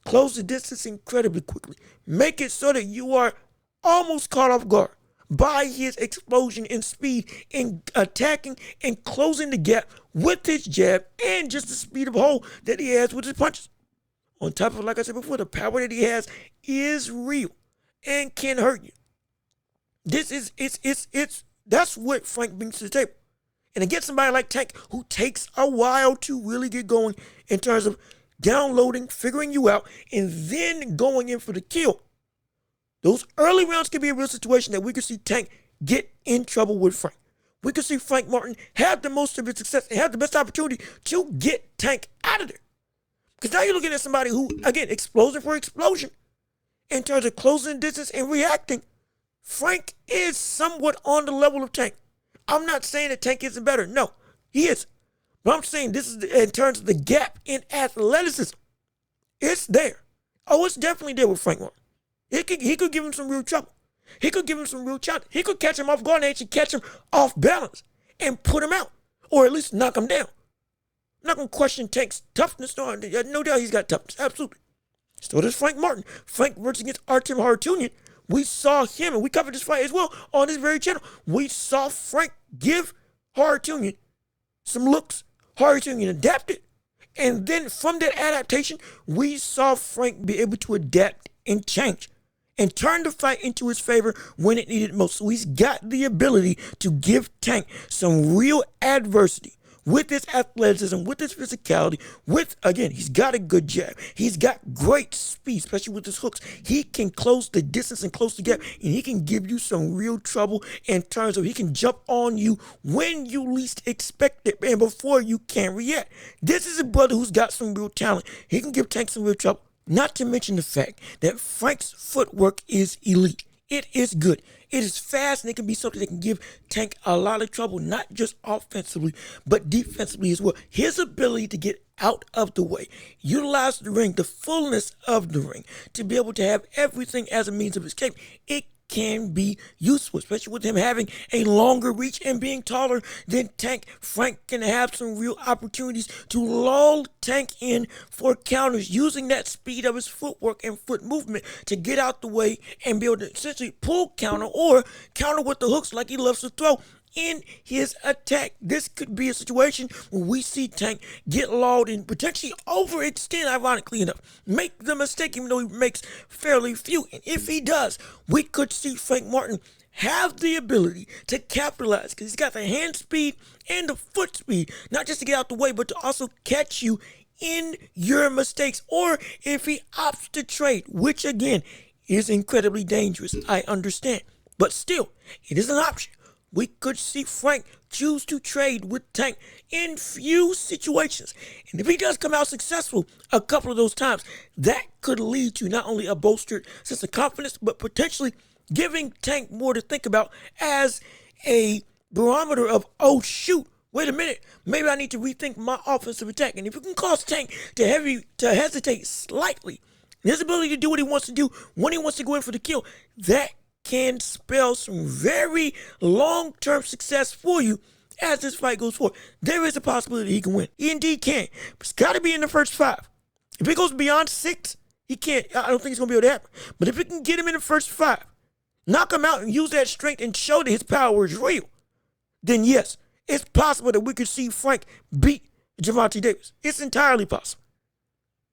Close the distance incredibly quickly. Make it so that you are almost caught off guard by his explosion and speed in attacking and closing the gap with his jab and just the speed of hole that he has with his punches. On top of it, like I said before, the power that he has is real and can hurt you. That's what Frank brings to the table. And against somebody like Tank, who takes a while to really get going in terms of downloading, figuring you out, and then going in for the kill. Those early rounds can be a real situation that we could see Tank get in trouble with Frank. We could see Frank Martin have the most of his success and have the best opportunity to get Tank out of there. Because now you're looking at somebody who, again, explosion for explosion. In terms of closing distance and reacting, Frank is somewhat on the level of Tank. I'm not saying that Tank isn't better. No, he is. But I'm saying this is in terms of the gap in athleticism. It's there. Oh, it's definitely there with Frank Martin. He could give him some real trouble. He could give him some real challenge. He could catch him off guard and actually catch him off balance and put him out. Or at least knock him down. I'm not going to question Tank's toughness. No doubt he's got toughness. Absolutely. So does Frank Martin. Frank works against Artem Harutyunyan. We saw him, and we covered this fight as well on this very channel. We saw Frank give Harutyunyan some looks. Harutyunyan adapted. And then from that adaptation, we saw Frank be able to adapt and change and turn the fight into his favor when it needed most. So he's got the ability to give Tank some real adversity with his athleticism, with his physicality, again, he's got a good jab. He's got great speed, especially with his hooks. He can close the distance and close the gap, and he can give you some real trouble in terms of he can jump on you when you least expect it and before you can react. This is a brother who's got some real talent. He can give Tank some real trouble. Not to mention the fact that Frank's footwork is elite. It is good. It is fast, and it can be something that can give Tank a lot of trouble, not just offensively, but defensively as well. His ability to get out of the way, utilize the ring, the fullness of the ring, to be able to have everything as a means of escape, it can be useful, especially with him having a longer reach and being taller than Tank. Frank can have some real opportunities to lull Tank in for counters, using that speed of his footwork and foot movement to get out the way and be able to essentially pull counter or counter with the hooks like he loves to throw in his attack. This could be a situation where we see Tank get lulled and potentially overextend, ironically enough. Make the mistake, even though he makes fairly few. And if he does, we could see Frank Martin have the ability to capitalize because he's got the hand speed and the foot speed, not just to get out the way, but to also catch you in your mistakes. Or if he opts to trade, which again is incredibly dangerous, I understand. But still, it is an option. We could see Frank choose to trade with Tank in few situations. And if he does come out successful a couple of those times, that could lead to not only a bolstered sense of confidence, but potentially giving Tank more to think about as a barometer of, oh shoot, wait a minute, maybe I need to rethink my offensive attack. And if it can cause Tank to hesitate slightly, his ability to do what he wants to do when he wants to go in for the kill, that can spell some very long-term success for you as this fight goes forward. There is a possibility he can win. He indeed can. But it's got to be in the first 5. If it goes beyond 6, he can't. I don't think it's going to be able to happen. But if it can get him in the first 5, knock him out and use that strength and show that his power is real, then yes, it's possible that we could see Frank beat Gervonta Davis. It's entirely possible.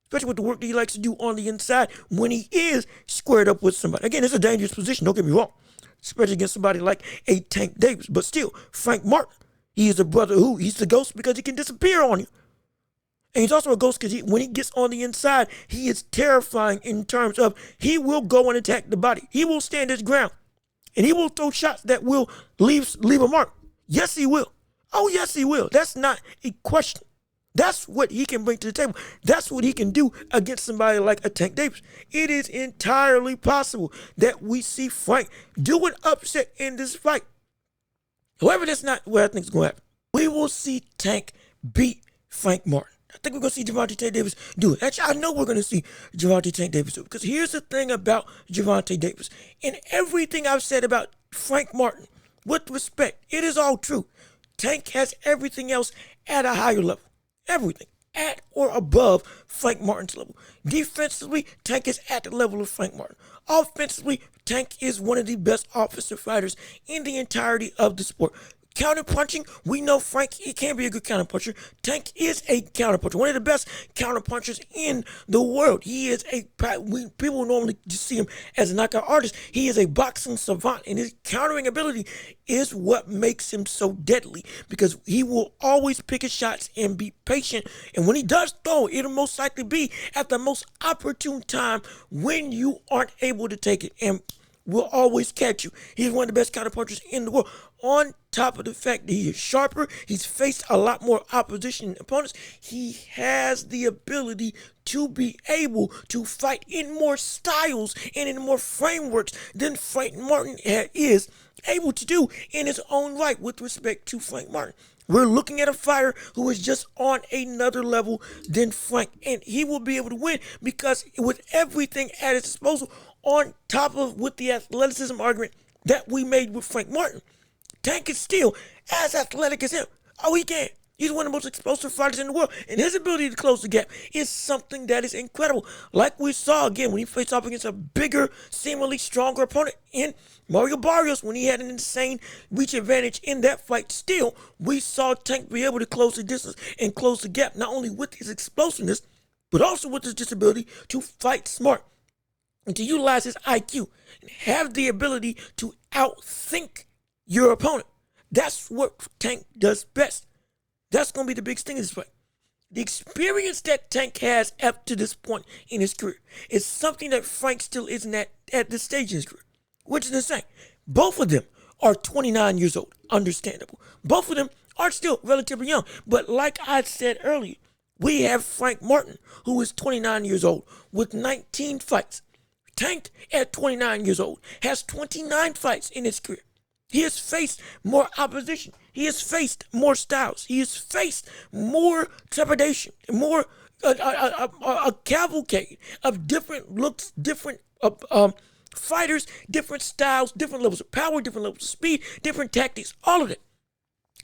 Especially with the work that he likes to do on the inside when he is squared up with somebody. Again, it's a dangerous position, don't get me wrong. Especially against somebody like a Tank Davis. But still, Frank Martin, he is a brother who, he's the ghost because he can disappear on you. And he's also a ghost because when he gets on the inside, he is terrifying in terms of he will go and attack the body. He will stand his ground. And he will throw shots that will leave a mark. Yes, he will. Oh, yes, he will. That's not a question. That's what he can bring to the table. That's what he can do against somebody like a Tank Davis. It is entirely possible that we see Frank do an upset in this fight. However, that's not what I think is going to happen. We will see Tank beat Frank Martin. I think we're going to see Gervonta Tank Davis do it. Actually, I know we're going to see Gervonta Tank Davis do it. Because here's the thing about Gervonta Davis. In everything I've said about Frank Martin, with respect, it is all true. Tank has everything else at a higher level. Everything at or above Frank Martin's level. Defensively, Tank is at the level of Frank Martin. Offensively, Tank is one of the best offensive fighters in the entirety of the sport. Counterpunching, we know Frank, he can be a good counterpuncher. Tank is a counterpuncher, one of the best counterpunchers in the world. He is people normally just see him as a knockout artist. He is a boxing savant, and his countering ability is what makes him so deadly because he will always pick his shots and be patient. And when he does throw, it'll most likely be at the most opportune time when you aren't able to take it and will always catch you. He's one of the best counterpunchers in the world. On top of the fact that he is sharper, he's faced a lot more opposition and opponents. He has the ability to be able to fight in more styles and in more frameworks than Frank Martin is able to do in his own right with respect to Frank Martin. We're looking at a fighter who is just on another level than Frank, and he will be able to win because with everything at his disposal, on top of with the athleticism argument that we made with Frank Martin, Tank is still as athletic as him. Oh, he can. He's one of the most explosive fighters in the world, and his ability to close the gap is something that is incredible. Like we saw again when he faced off against a bigger, seemingly stronger opponent in Mario Barrios when he had an insane reach advantage in that fight. Still, we saw Tank be able to close the distance and close the gap, not only with his explosiveness, but also with his ability to fight smart and to utilize his IQ and have the ability to outthink your opponent. That's what Tank does best. That's going to be the biggest thing in this fight. The experience that Tank has up to this point in his career is something that Frank still isn't at this stage in his career, which is insane. Both of them are 29 years old. Understandable. Both of them are still relatively young. But like I said earlier, we have Frank Martin, who is 29 years old with 19 fights. Tank, at 29 years old, has 29 fights in his career. He has faced more opposition. He has faced more styles. He has faced more trepidation, more a cavalcade of different looks, different fighters, different styles, different levels of power, different levels of speed, different tactics, all of it.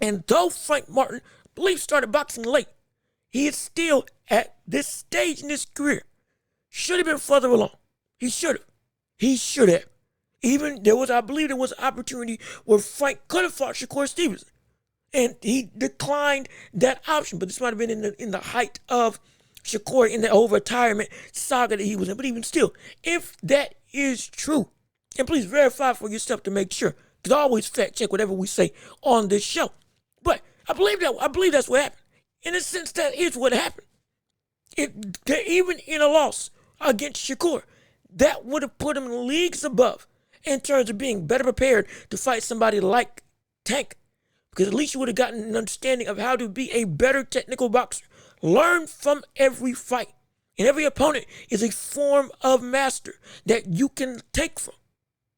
And though Frank Martin, I believe, started boxing late, he is still at this stage in his career. Should have been further along. He should have. He should have. Even I believe there was an opportunity where Frank could have fought Shakur Stevenson. And he declined that option. But this might have been in the height of Shakur in the whole retirement saga that he was in. But even still, if that is true, and please verify for yourself to make sure, because I always fact check whatever we say on this show. But I believe that's what happened. In a sense, that is what happened. Even in a loss against Shakur, that would have put him leagues above in terms of being better prepared to fight somebody like Tank. Because at least you would have gotten an understanding of how to be a better technical boxer. Learn from every fight. And every opponent is a form of master that you can take from.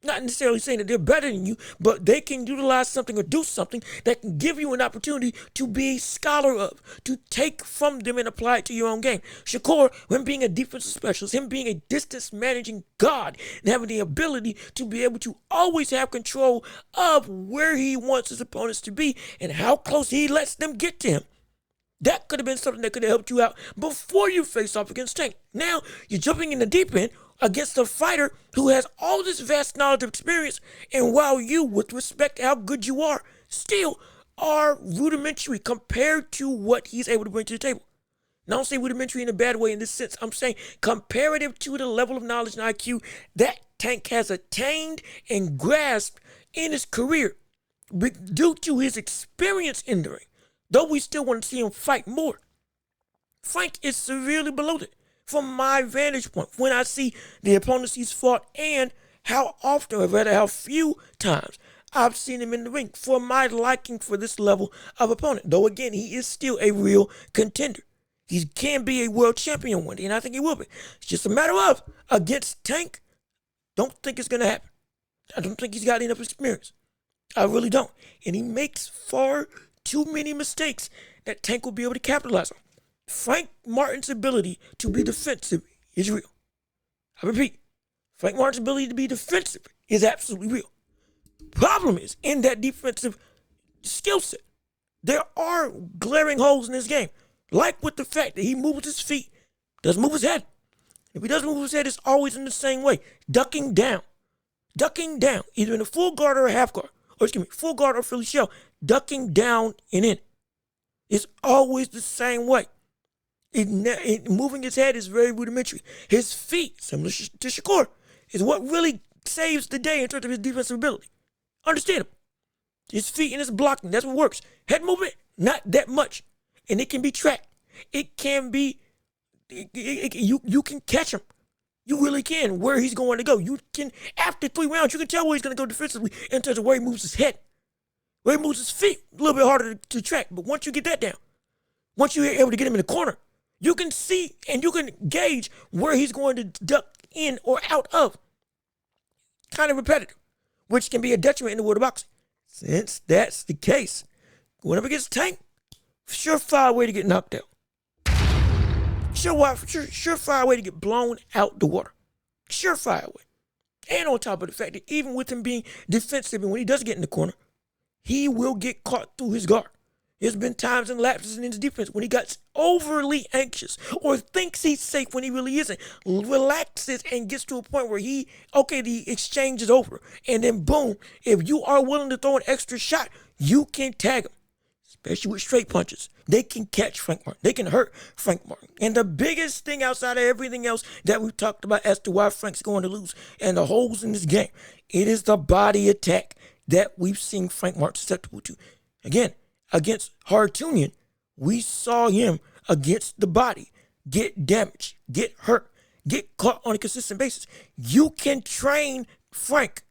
Not necessarily saying that they're better than you, but they can utilize something or do something that can give you an opportunity to be a scholar of, to take from them and apply it to your own game. Shakur, him being a defensive specialist, him being a distance managing god, and having the ability to be able to always have control of where he wants his opponents to be and how close he lets them get to him. That could have been something that could have helped you out before you face off against Tank. Now, you're jumping in the deep end against a fighter who has all this vast knowledge of experience, and while you, with respect to how good you are, still are rudimentary compared to what he's able to bring to the table. And I don't say rudimentary in a bad way in this sense. I'm saying comparative to the level of knowledge and IQ that Tank has attained and grasped in his career due to his experience in the ring. Though we still want to see him fight more, Frank is severely below that from my vantage point. When I see the opponents he's fought and how often, or rather how few times, I've seen him in the ring for my liking for this level of opponent. Though again, he is still a real contender. He can be a world champion one day, and I think he will be. It's just a matter of, against Tank, don't think it's going to happen. I don't think he's got enough experience. I really don't. And he makes far too many mistakes that Tank will be able to capitalize on. Frank Martin's ability to be defensive is real. I repeat, Frank Martin's ability to be defensive is absolutely real. Problem is, in that defensive skill set, there are glaring holes in his game. Like with the fact that he moves his feet, doesn't move his head. If he doesn't move his head, it's always in the same way. Ducking down, either in a full guard or a half guard. Full guard or Philly shell, ducking down and in. It's always the same way. Moving his head is very rudimentary. His feet, similar to Shakur, is what really saves the day in terms of his defensive ability. Understandable. His feet and his blocking, that's what works. Head movement, not that much. And it can be tracked. It can be, you can catch him. You really can, where he's going to go. You can, after 3 rounds, you can tell where he's going to go defensively in terms of where he moves his head. Where he moves his feet, a little bit harder to track. But once you get that down, once you're able to get him in the corner, you can see and you can gauge where he's going to duck in or out of. Kind of repetitive, which can be a detriment in the world of boxing. Since that's the case, going up against Tank, surefire way to get knocked out. Surefire way to get blown out the water. Surefire way. And on top of the fact that even with him being defensive, and when he does get in the corner, he will get caught through his guard. There's been times and lapses in his defense when he got overly anxious or thinks he's safe when he really isn't. Relaxes and gets to a point where the exchange is over. And then boom, if you are willing to throw an extra shot, you can tag him. Especially with straight punches. They can catch Frank Martin. They can hurt Frank Martin. And the biggest thing outside of everything else that we've talked about as to why Frank's going to lose and the holes in this game, it is the body attack that we've seen Frank Martin susceptible to. Again, against Hartunian, we saw him against the body get damaged, get hurt, get caught on a consistent basis. You can train Frank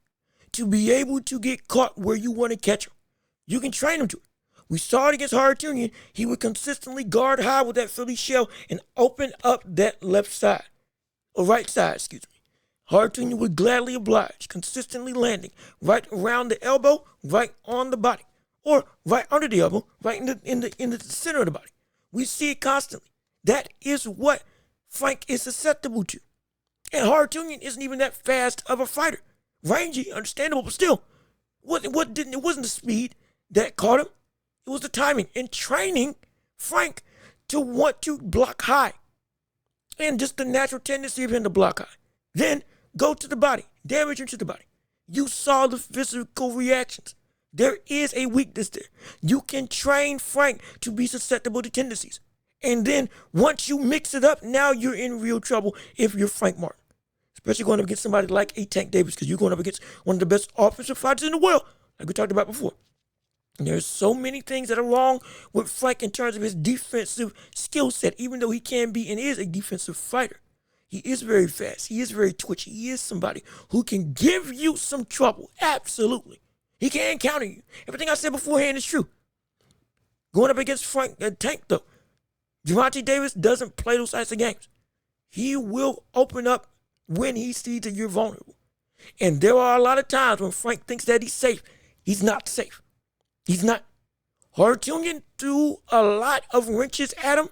to be able to get caught where you want to catch him. You can train him to it. We saw it against Hartunian. He would consistently guard high with that Philly shell and open up that left side, or right side, excuse me. Hartunian would gladly oblige, consistently landing right around the elbow, right on the body, or right under the elbow, right in the center of the body. We see it constantly. That is what Frank is susceptible to. And Hartunian isn't even that fast of a fighter. Rangy, understandable, but still, it wasn't the speed that caught him. It was the timing and training Frank to want to block high. And just the natural tendency of him to block high. Then go to the body, damage him to the body. You saw the physical reactions. There is a weakness there. You can train Frank to be susceptible to tendencies. And then once you mix it up, now you're in real trouble if you're Frank Martin. Especially going up against somebody like a Tank Davis, because you're going up against one of the best offensive fighters in the world, like we talked about before. And there's so many things that are wrong with Frank in terms of his defensive skill set, even though he can be and is a defensive fighter. He is very fast. He is very twitchy. He is somebody who can give you some trouble. Absolutely. He can counter you. Everything I said beforehand is true. Going up against Frank Tank, though, Gervonta Davis doesn't play those types of games. He will open up when he sees that you're vulnerable. And there are a lot of times when Frank thinks that he's safe. He's not safe. He's not. Hartunian threw a lot of wrenches at him,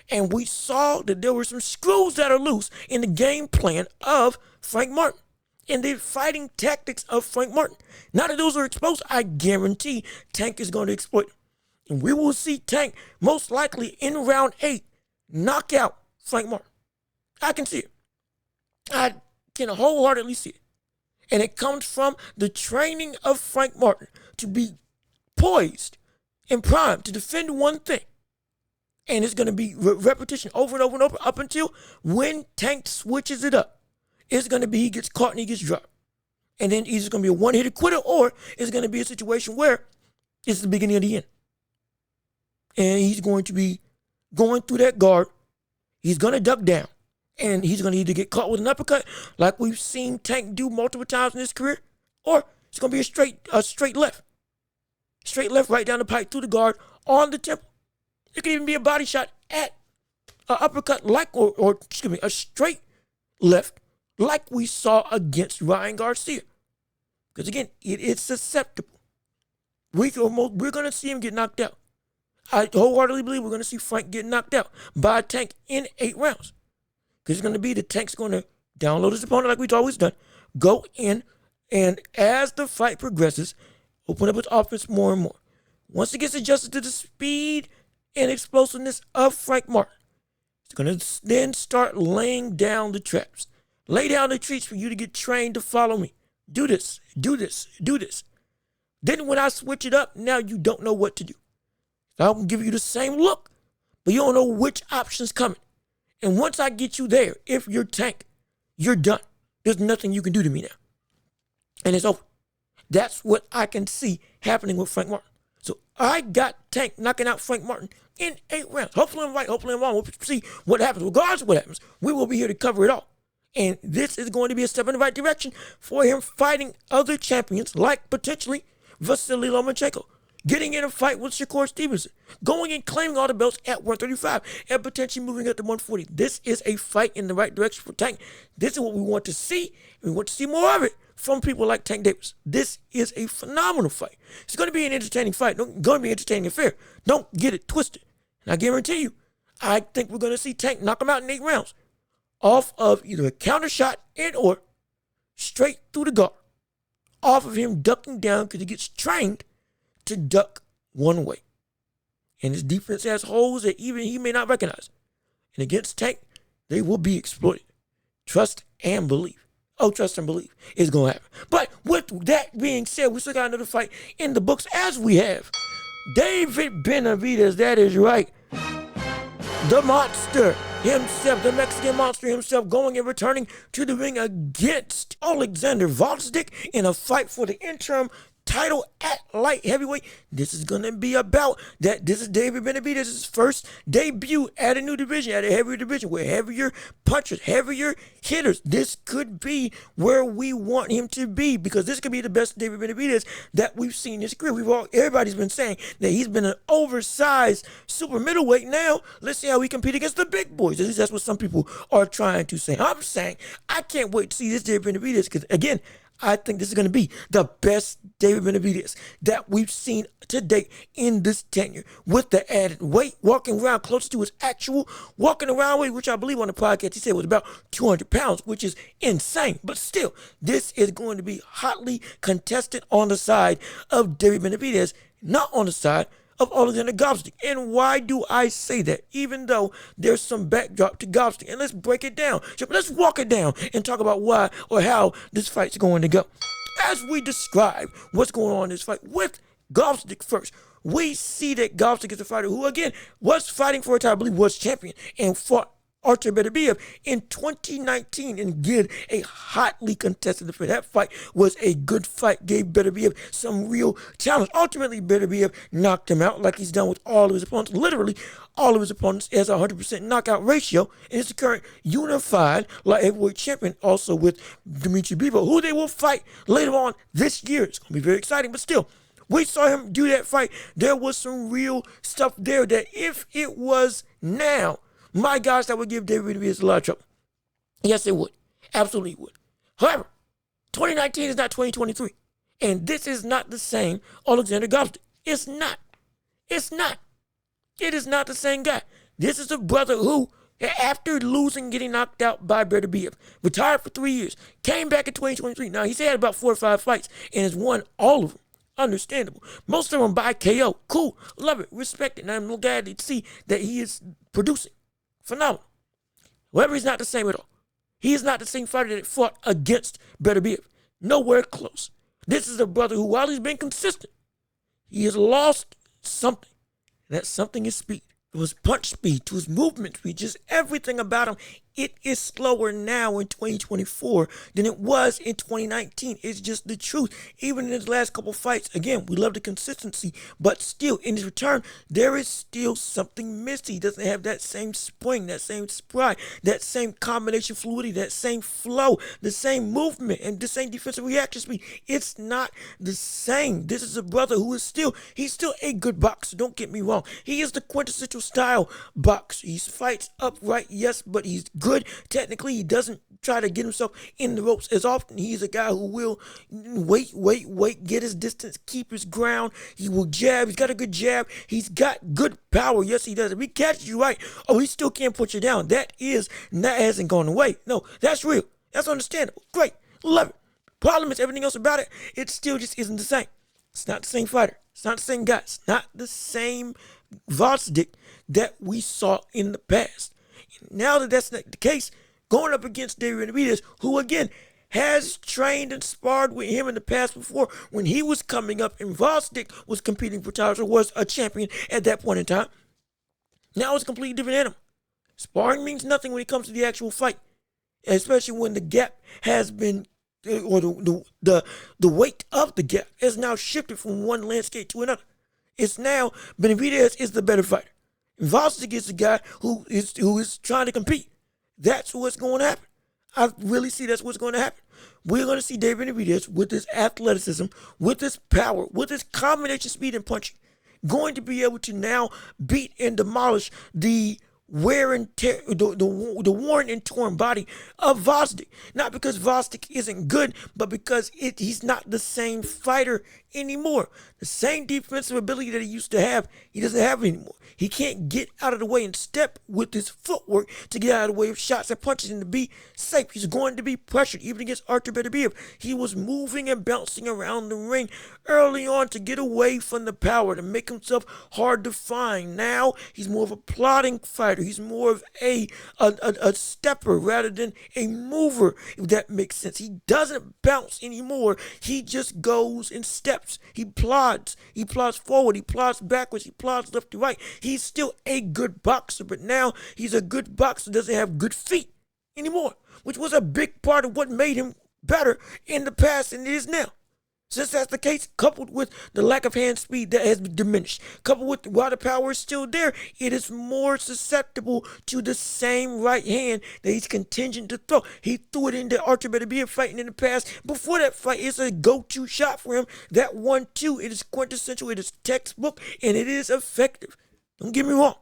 and we saw that there were some screws that are loose in the game plan of Frank Martin and the fighting tactics of Frank Martin. Now that those are exposed, I guarantee Tank is going to exploit them. And we will see Tank most likely in round 8 knock out Frank Martin. I can see it. I can wholeheartedly see it. And it comes from the training of Frank Martin to be poised and primed to defend one thing. And it's going to be repetition over and over and over up until when Tank switches it up. It's going to be he gets caught and he gets dropped. And then either it's going to be a one-hitter quitter or it's going to be a situation where it's the beginning of the end. And he's going to be going through that guard. He's going to duck down. And he's going to either get caught with an uppercut like we've seen Tank do multiple times in his career, or it's going to be a straight left. Straight left right down the pipe through the guard on the temple. It could even be a body shot at an uppercut like, or a straight left like we saw against Ryan Garcia. Because again, it is susceptible. We're going to see him get knocked out. I wholeheartedly believe we're going to see Frank get knocked out by a Tank in 8 rounds. Because it's going to be the Tank's going to download his opponent like we've always done, go in, and as the fight progresses, open up his offense more and more. Once it gets adjusted to the speed and explosiveness of Frank Martin, it's going to then start laying down the traps. Lay down the treats for you to get trained to follow me. Do this, do this, do this. Then when I switch it up, now you don't know what to do. I'll give you the same look, but you don't know which option's coming. And once I get you there, if you're Tank, you're done. There's nothing you can do to me now. And it's over. That's what I can see happening with Frank Martin. So I got Tank knocking out Frank Martin in 8 rounds. Hopefully I'm right, hopefully I'm wrong. We'll see what happens. Regardless of what happens, we will be here to cover it all. And this is going to be a step in the right direction for him fighting other champions like potentially Vasily Lomachenko. Getting in a fight with Shakur Stevenson, going and claiming all the belts at 135, and potentially moving up to 140. This is a fight in the right direction for Tank. This is what we want to see, and we want to see more of it from people like Tank Davis. This is a phenomenal fight. It's going to be an entertaining fight. It's going to be an entertaining affair. Don't get it twisted. And I guarantee you, I think we're going to see Tank knock him out in 8 rounds off of either a counter shot and or straight through the guard, off of him ducking down because he gets trained to duck one way. And his defense has holes that even he may not recognize. And against Tank, they will be exploited. Trust and believe. Oh, trust and believe is going to happen. But with that being said, we still got another fight in the books as we have David Benavidez, that is right. The monster himself, the Mexican monster himself, going and returning to the ring against Oleksandr Gvozdyk in a fight for the interim title at light heavyweight. This is going to be about that. This is David Benavidez's first debut at a new division, at a heavier division, with heavier punchers, heavier hitters. This could be where we want him to be, because this could be the best David Benavidez that we've seen in his career. Everybody's been saying that he's been an oversized super middleweight. Now, let's see how he compete against the big boys. At least that's what some people are trying to say. I'm saying I can't wait to see this David Benavidez, because again, I think this is going to be the best David Benavidez that we've seen to date in this tenure, with the added weight, walking around closer to his actual walking around weight, which I believe on the podcast he said was about 200 pounds, which is insane. But still, this is going to be hotly contested on the side of David Benavidez, not on the side of Oleksandr Gvozdyk. And why do I say that? Even though there's some backdrop to Gvozdyk. And let's break it down. Let's walk it down and talk about why or how this fight's going to go. As we describe what's going on in this fight with Gvozdyk first, we see that Gvozdyk is a fighter who, again, was fighting for a title, I believe was champion, and fought Artur Beterbiev in 2019 and did a hotly contested affair. That fight was a good fight, gave Beterbiev some real challenge. Ultimately, Beterbiev knocked him out like he's done with all of his opponents. Literally, all of his opponents has a 100% knockout ratio, and is the current unified light heavyweight champion, also with Dimitri Bivol, who they will fight later on this year. It's going to be very exciting, but still, we saw him do that fight. There was some real stuff there that if it was now, my gosh, that would give David Benavidez a lot of trouble. Yes, it would. Absolutely would. However, 2019 is not 2023. And this is not the same Oleksandr Gvozdyk. It's not. It's not. It is not the same guy. This is a brother who, after losing, getting knocked out by Beterbiev, retired for 3 years, came back in 2023. Now, he's had about 4 or 5 fights and has won all of them. Understandable. Most of them by KO. Cool. Love it. Respect it. And I'm glad to see that he is producing. Phenomenal. However, he's not the same at all. He is not the same fighter that fought against Beterbiev. Nowhere close. This is a brother who, while he's been consistent, he has lost something. And that something is speed. To his punch speed, to his movement speed, just everything about him. It is slower now in 2024 than it was in 2019. It's just the truth. Even in his last couple fights, again, we love the consistency, but still, in his return, there is still something missing. He doesn't have that same spring, that same sprite, that same combination fluidity, that same flow, the same movement, and the same defensive reaction speed. It's not the same. This is a brother who is he's still a good boxer. Don't get me wrong. He is the quintessential style boxer. He fights upright, yes, but he's good. Technically, he doesn't try to get himself in the ropes as often. He's a guy who will wait, get his distance, keep his ground. He will jab. He's got a good jab. He's got good power. Yes, he does. If he catches you right, he still can't put you down. That hasn't gone away. No, that's real. That's understandable. Great. Love it. Problem is, everything else about it, it still just isn't the same. It's not the same fighter. It's not the same guy. It's not the same Gvozdyk that we saw in the past. Now that that's not the case, going up against David Benavidez, who again has trained and sparred with him in the past before when he was coming up and Gvozdyk was competing for titles or was a champion at that point in time. Now it's a completely different animal. Sparring means nothing when it comes to the actual fight, especially when the gap has been, or the weight of the gap has now shifted from one landscape to another. It's now Benavidez is the better fighter. Gvozdyk is the guy who is trying to compete. That's what's going to happen. I really see that's what's going to happen. We're going to see David Benavidez with his athleticism, with his power, with his combination speed and punching, going to be able to now beat and demolish the wear and tear, the worn and torn body of Gvozdyk. Not because Gvozdyk isn't good, but because he's not the same fighter anymore. The same defensive ability that he used to have, he doesn't have it anymore. He can't get out of the way and step with his footwork to get out of the way of shots and punches and to be safe. He's going to be pressured, even against Artur Beterbiev. He was moving and bouncing around the ring early on to get away from the power, to make himself hard to find. Now, he's more of a plodding fighter. He's more of a stepper rather than a mover, if that makes sense. He doesn't bounce anymore. He just goes in steps. He plods. He plods forward. He plods backwards. He plods left to right. He's still a good boxer, but now he's a good boxer, doesn't have good feet anymore, which was a big part of what made him better in the past than it is now. Since that's the case, coupled with the lack of hand speed that has diminished, coupled with while the power is still there, it is more susceptible to the same right hand that he's contingent to throw. He threw it into Artur Beterbiev fighting in the past. Before that fight, it's a go-to shot for him. That 1-2, it is quintessential, it is textbook, and it is effective. Don't get me wrong.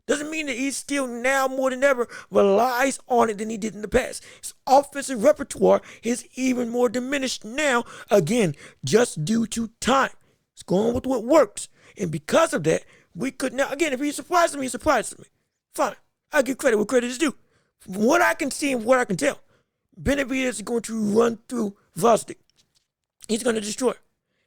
Doesn't mean that he still now more than ever relies on it than he did in the past. His offensive repertoire is even more diminished now, again, just due to time. It's going with what works. And because of that, we could now, again, if he surprises me, he surprises me. Fine. I give credit where credit is due. From what I can see and what I can tell, Benavidez is going to run through Gvozdyk. He's going to destroy.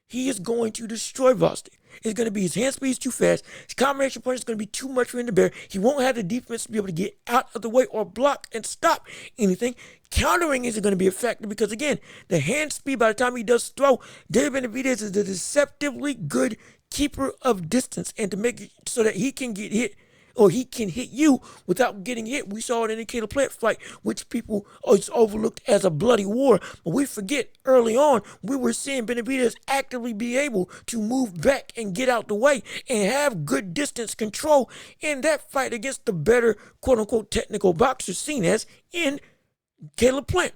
He is going to destroy Gvozdyk. It's going to be his hand speed is too fast. His combination punch is going to be too much for him to bear. He won't have the defense to be able to get out of the way or block and stop anything. Countering isn't going to be a factor because, again, the hand speed by the time he does throw, David Benavidez is a deceptively good keeper of distance and to make it so that he can get hit or he can hit you without getting hit. We saw it in the Caleb Plant fight, which people always overlooked as a bloody war. But we forget early on, we were seeing Benavidez actively be able to move back and get out the way and have good distance control in that fight against the better, quote-unquote, technical boxer seen as in Caleb Plant.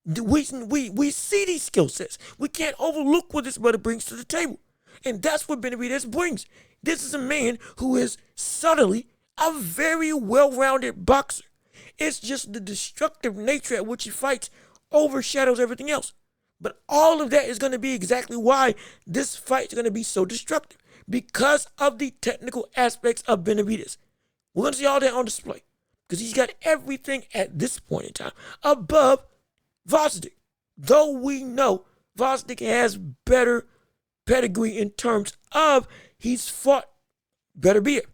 We see these skill sets. We can't overlook what this brother brings to the table. And that's what Benavidez brings. This is a man who is subtly a very well-rounded boxer. It's just the destructive nature at which he fights overshadows everything else. But all of that is going to be exactly why this fight is going to be so destructive. Because of the technical aspects of Benavidez. We're going to see all that on display. Because he's got everything at this point in time above Gvozdyk. Though we know Gvozdyk has better pedigree in terms of he's fought Benavidez.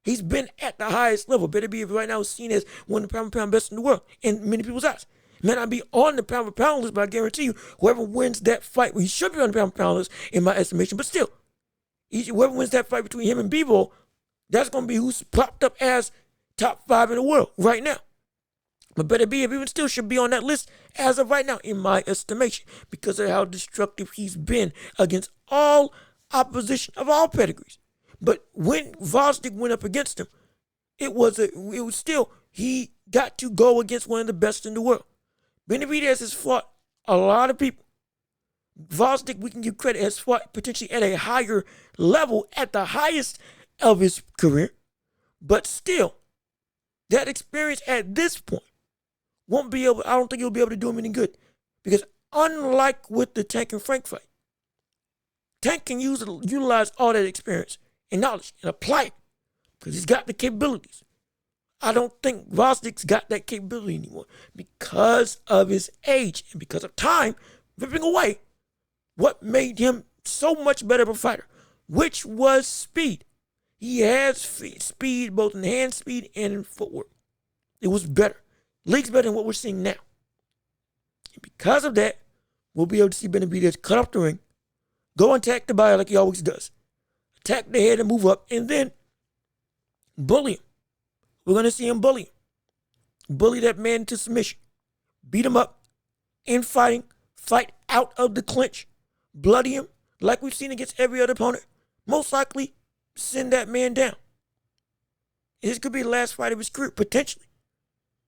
He's been at the highest level. Benavidez right now is seen as one of the pound-for-pound best in the world in many people's eyes. May not be on the pound-for-pound list, but I guarantee you, whoever wins that fight, well, he should be on the pound-for-pound list in my estimation, but still, whoever wins that fight between him and Bivol, that's going to be who's popped up as top 5 in the world right now. But Benavidez even still should be on that list as of right now, in my estimation, because of how destructive he's been against all opposition of all pedigrees. But when Gvozdyk went up against him, it was still, he got to go against one of the best in the world. Benavidez has fought a lot of people. Gvozdyk, we can give credit, has fought potentially at a higher level, at the highest of his career. But still, that experience at this point won't be able, I don't think it'll be able to do him any good. Because unlike with the Tank and Frank fight, Tank can utilize all that experience and knowledge and apply it because he's got the capabilities. I don't think Gvozdyk's got that capability anymore because of his age and because of time ripping away what made him so much better of a fighter, which was speed. He has speed both in hand speed and in footwork. It was better. League's better than what we're seeing now. And because of that, we'll be able to see Benavidez cut up the ring, go and attack the body like he always does, attack the head and move up, and then bully him. We're going to see him bully him. Bully that man into submission. Beat him up in fighting. Fight out of the clinch. Bloody him like we've seen against every other opponent. Most likely send that man down. This could be the last fight of his career, potentially.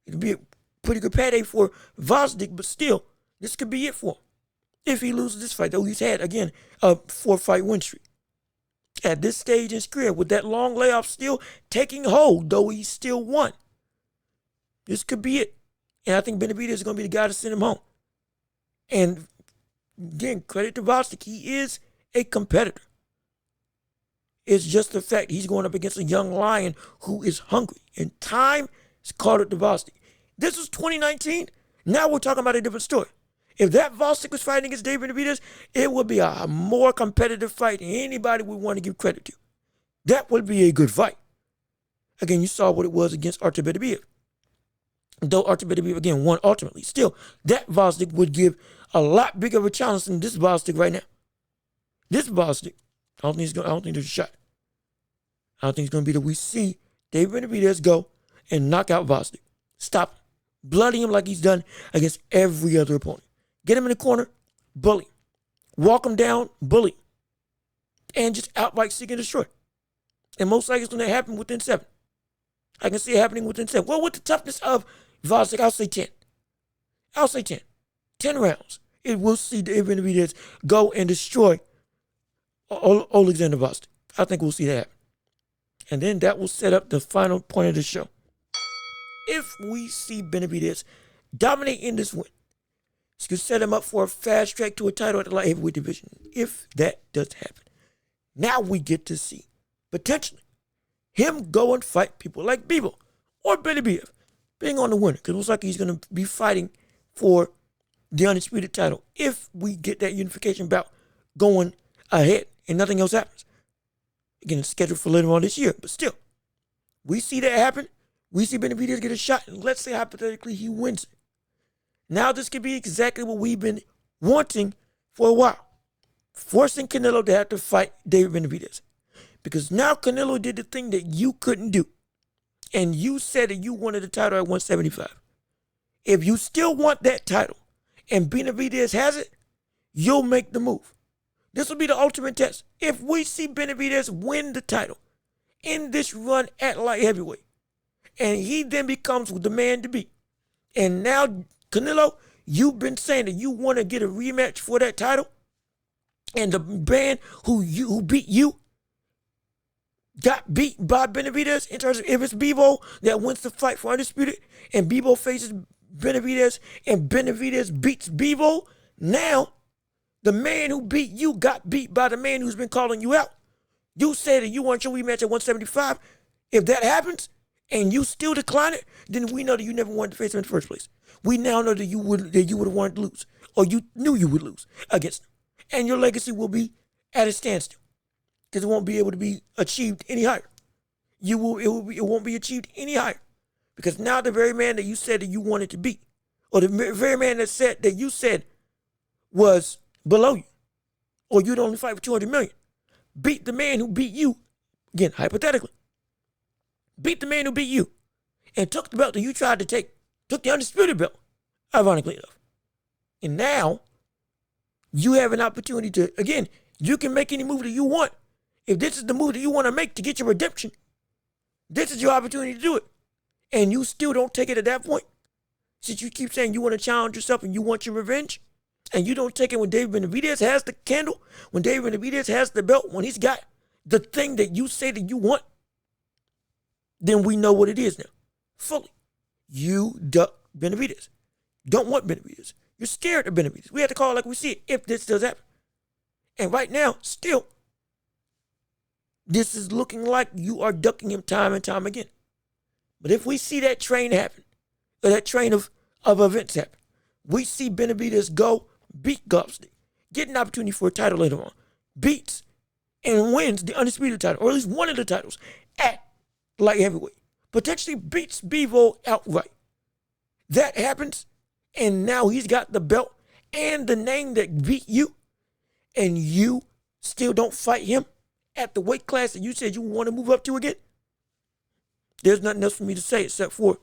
It could be a pretty good payday for Gvozdyk, but still, this could be it for him. If he loses this fight, though he's had, again, a 4-fight win streak. At this stage in his career, with that long layoff still taking hold, though he still won, this could be it. And I think Benavidez is going to be the guy to send him home. And again, credit to Gvozdyk. He is a competitor. It's just the fact he's going up against a young lion who is hungry. And time has caught up to Gvozdyk. This was 2019. Now we're talking about a different story. If that Gvozdyk was fighting against David Benavidez, it would be a more competitive fight than anybody would want to give credit to. That would be a good fight. Again, you saw what it was against Artur Beterbiev. Though Artur Beterbiev, again, won ultimately. Still, that Gvozdyk would give a lot bigger of a challenge than this Gvozdyk right now. This Gvozdyk, I don't think there's a shot. I don't think it's going to be that we see David Benavidez go and knock out Gvozdyk. Stop him. Bloody him like he's done against every other opponent. Get him in the corner, bully him. Walk him down, bully him. And just outright seek and destroy. And most likely it's going to happen within 7. I can see it happening within 7. Well, with the toughness of Gvozdyk, I'll say 10. I'll say 10. 10 rounds. It will see David Benavidez go and destroy Oleksandr Gvozdyk. I think we'll see that happen. And then that will set up the final point of the show. If we see Benavidez dominate in this win, it's going to set him up for a fast track to a title at the light heavyweight division. If that does happen, now we get to see potentially him go and fight people like Bebo or Benavidez being on the winner. Because it looks like he's going to be fighting for the undisputed title if we get that unification bout going ahead and nothing else happens. Again, it's scheduled for later on this year, but still, we see that happen. We see Benavidez get a shot, and let's say hypothetically he wins it. Now this could be exactly what we've been wanting for a while. Forcing Canelo to have to fight David Benavidez. Because now Canelo did the thing that you couldn't do. And you said that you wanted the title at 175. If you still want that title and Benavidez has it, you'll make the move. This will be the ultimate test. If we see Benavidez win the title in this run at light heavyweight, and he then becomes the man to beat, and now Canelo, you've been saying that you want to get a rematch for that title, and the man who beat you got beat by Benavidez in terms of if it's Bebo that wins the fight for undisputed, and Bebo faces Benavidez, and Benavidez beats Bebo, now the man who beat you got beat by the man who's been calling you out. You said that you want your rematch at 175. If that happens and you still decline it, then we know that you never wanted to face him in the first place. We now know that you would have wanted to lose, or you knew you would lose against him. And your legacy will be at a standstill because it won't be able to be achieved any higher. It won't be achieved any higher because now the very man that you said that you wanted to beat, or the very man that you said was below you, or you'd only fight for $200 million, beat the man who beat you, again, hypothetically, beat the man who beat you, and took the belt that you tried to take, took the undisputed belt, ironically enough. And now, you have an opportunity to, again, you can make any move that you want. If this is the move that you want to make to get your redemption, this is your opportunity to do it. And you still don't take it at that point. Since you keep saying you want to challenge yourself and you want your revenge, and you don't take it when David Benavidez has the candle, when David Benavidez has the belt, when he's got the thing that you say that you want, then we know what it is now. Fully. You duck Benavidez. Don't want Benavidez. You're scared of Benavidez. We have to call it like we see it if this does happen. And right now, still, this is looking like you are ducking him time and time again. But if we see that train happen, or that train of events happen, we see Benavidez go, beat Gvozdyk, get an opportunity for a title later on, beats and wins the undisputed title, or at least one of the titles at light heavyweight, potentially beats Bebo outright. That happens, and now he's got the belt and the name that beat you, and you still don't fight him at the weight class that you said you want to move up to again. There's nothing else for me to say except for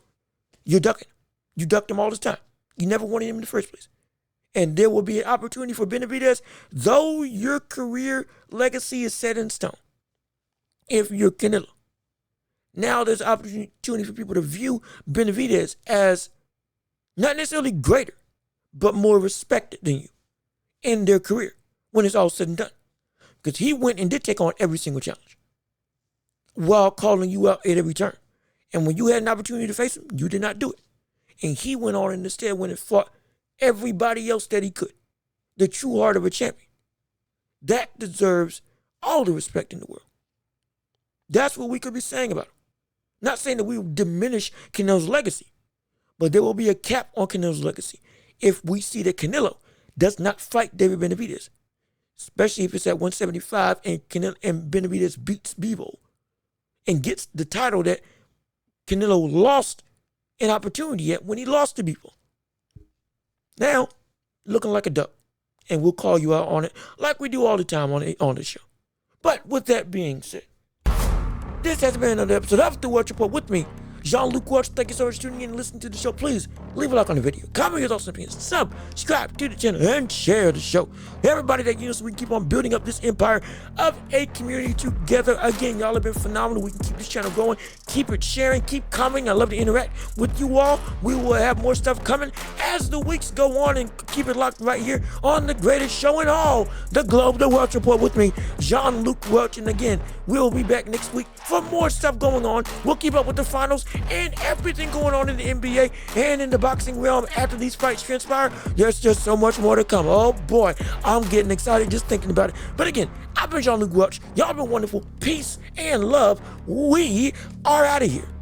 you're ducking. You ducked him all this time. You never wanted him in the first place. And there will be an opportunity for Benavidez, though your career legacy is set in stone. If you're Canelo. Now there's an opportunity for people to view Benavidez as not necessarily greater, but more respected than you in their career when it's all said and done. Because he went and did take on every single challenge while calling you out at every turn. And when you had an opportunity to face him, you did not do it. And he went on and instead went and fought everybody else that he could. The true heart of a champion. That deserves all the respect in the world. That's what we could be saying about him. Not saying that we will diminish Canelo's legacy, but there will be a cap on Canelo's legacy if we see that Canelo does not fight David Benavidez, especially if it's at 175 and Benavidez beats Bebo and gets the title that Canelo lost an opportunity at when he lost to Bebo. Now, looking like a duck, and we'll call you out on it like we do all the time on the show. But with that being said, this has been another episode of The Welch Report with me, Jean-Luc Welch. Thank you so much for tuning in and listening to the show. Please leave a like on the video, comment your thoughts and opinions, subscribe to the channel, and share the show. Everybody that you know, so we can keep on building up this empire of a community together. Again, y'all have been phenomenal. We can keep this channel going, keep it sharing, keep commenting. I love to interact with you all. We will have more stuff coming as the weeks go on, and keep it locked right here on the greatest show in all the globe, the Welch Report, with me, Jean-Luc Welch. And again, we'll be back next week for more stuff going on. We'll keep up with the finals and everything going on in the NBA and in the boxing realm after these fights transpire. There's just so much more to come. Oh boy, I'm getting excited just thinking about it. But again, I've been Jean-Luc Welch. Y'all been wonderful. Peace and love. We are out of here.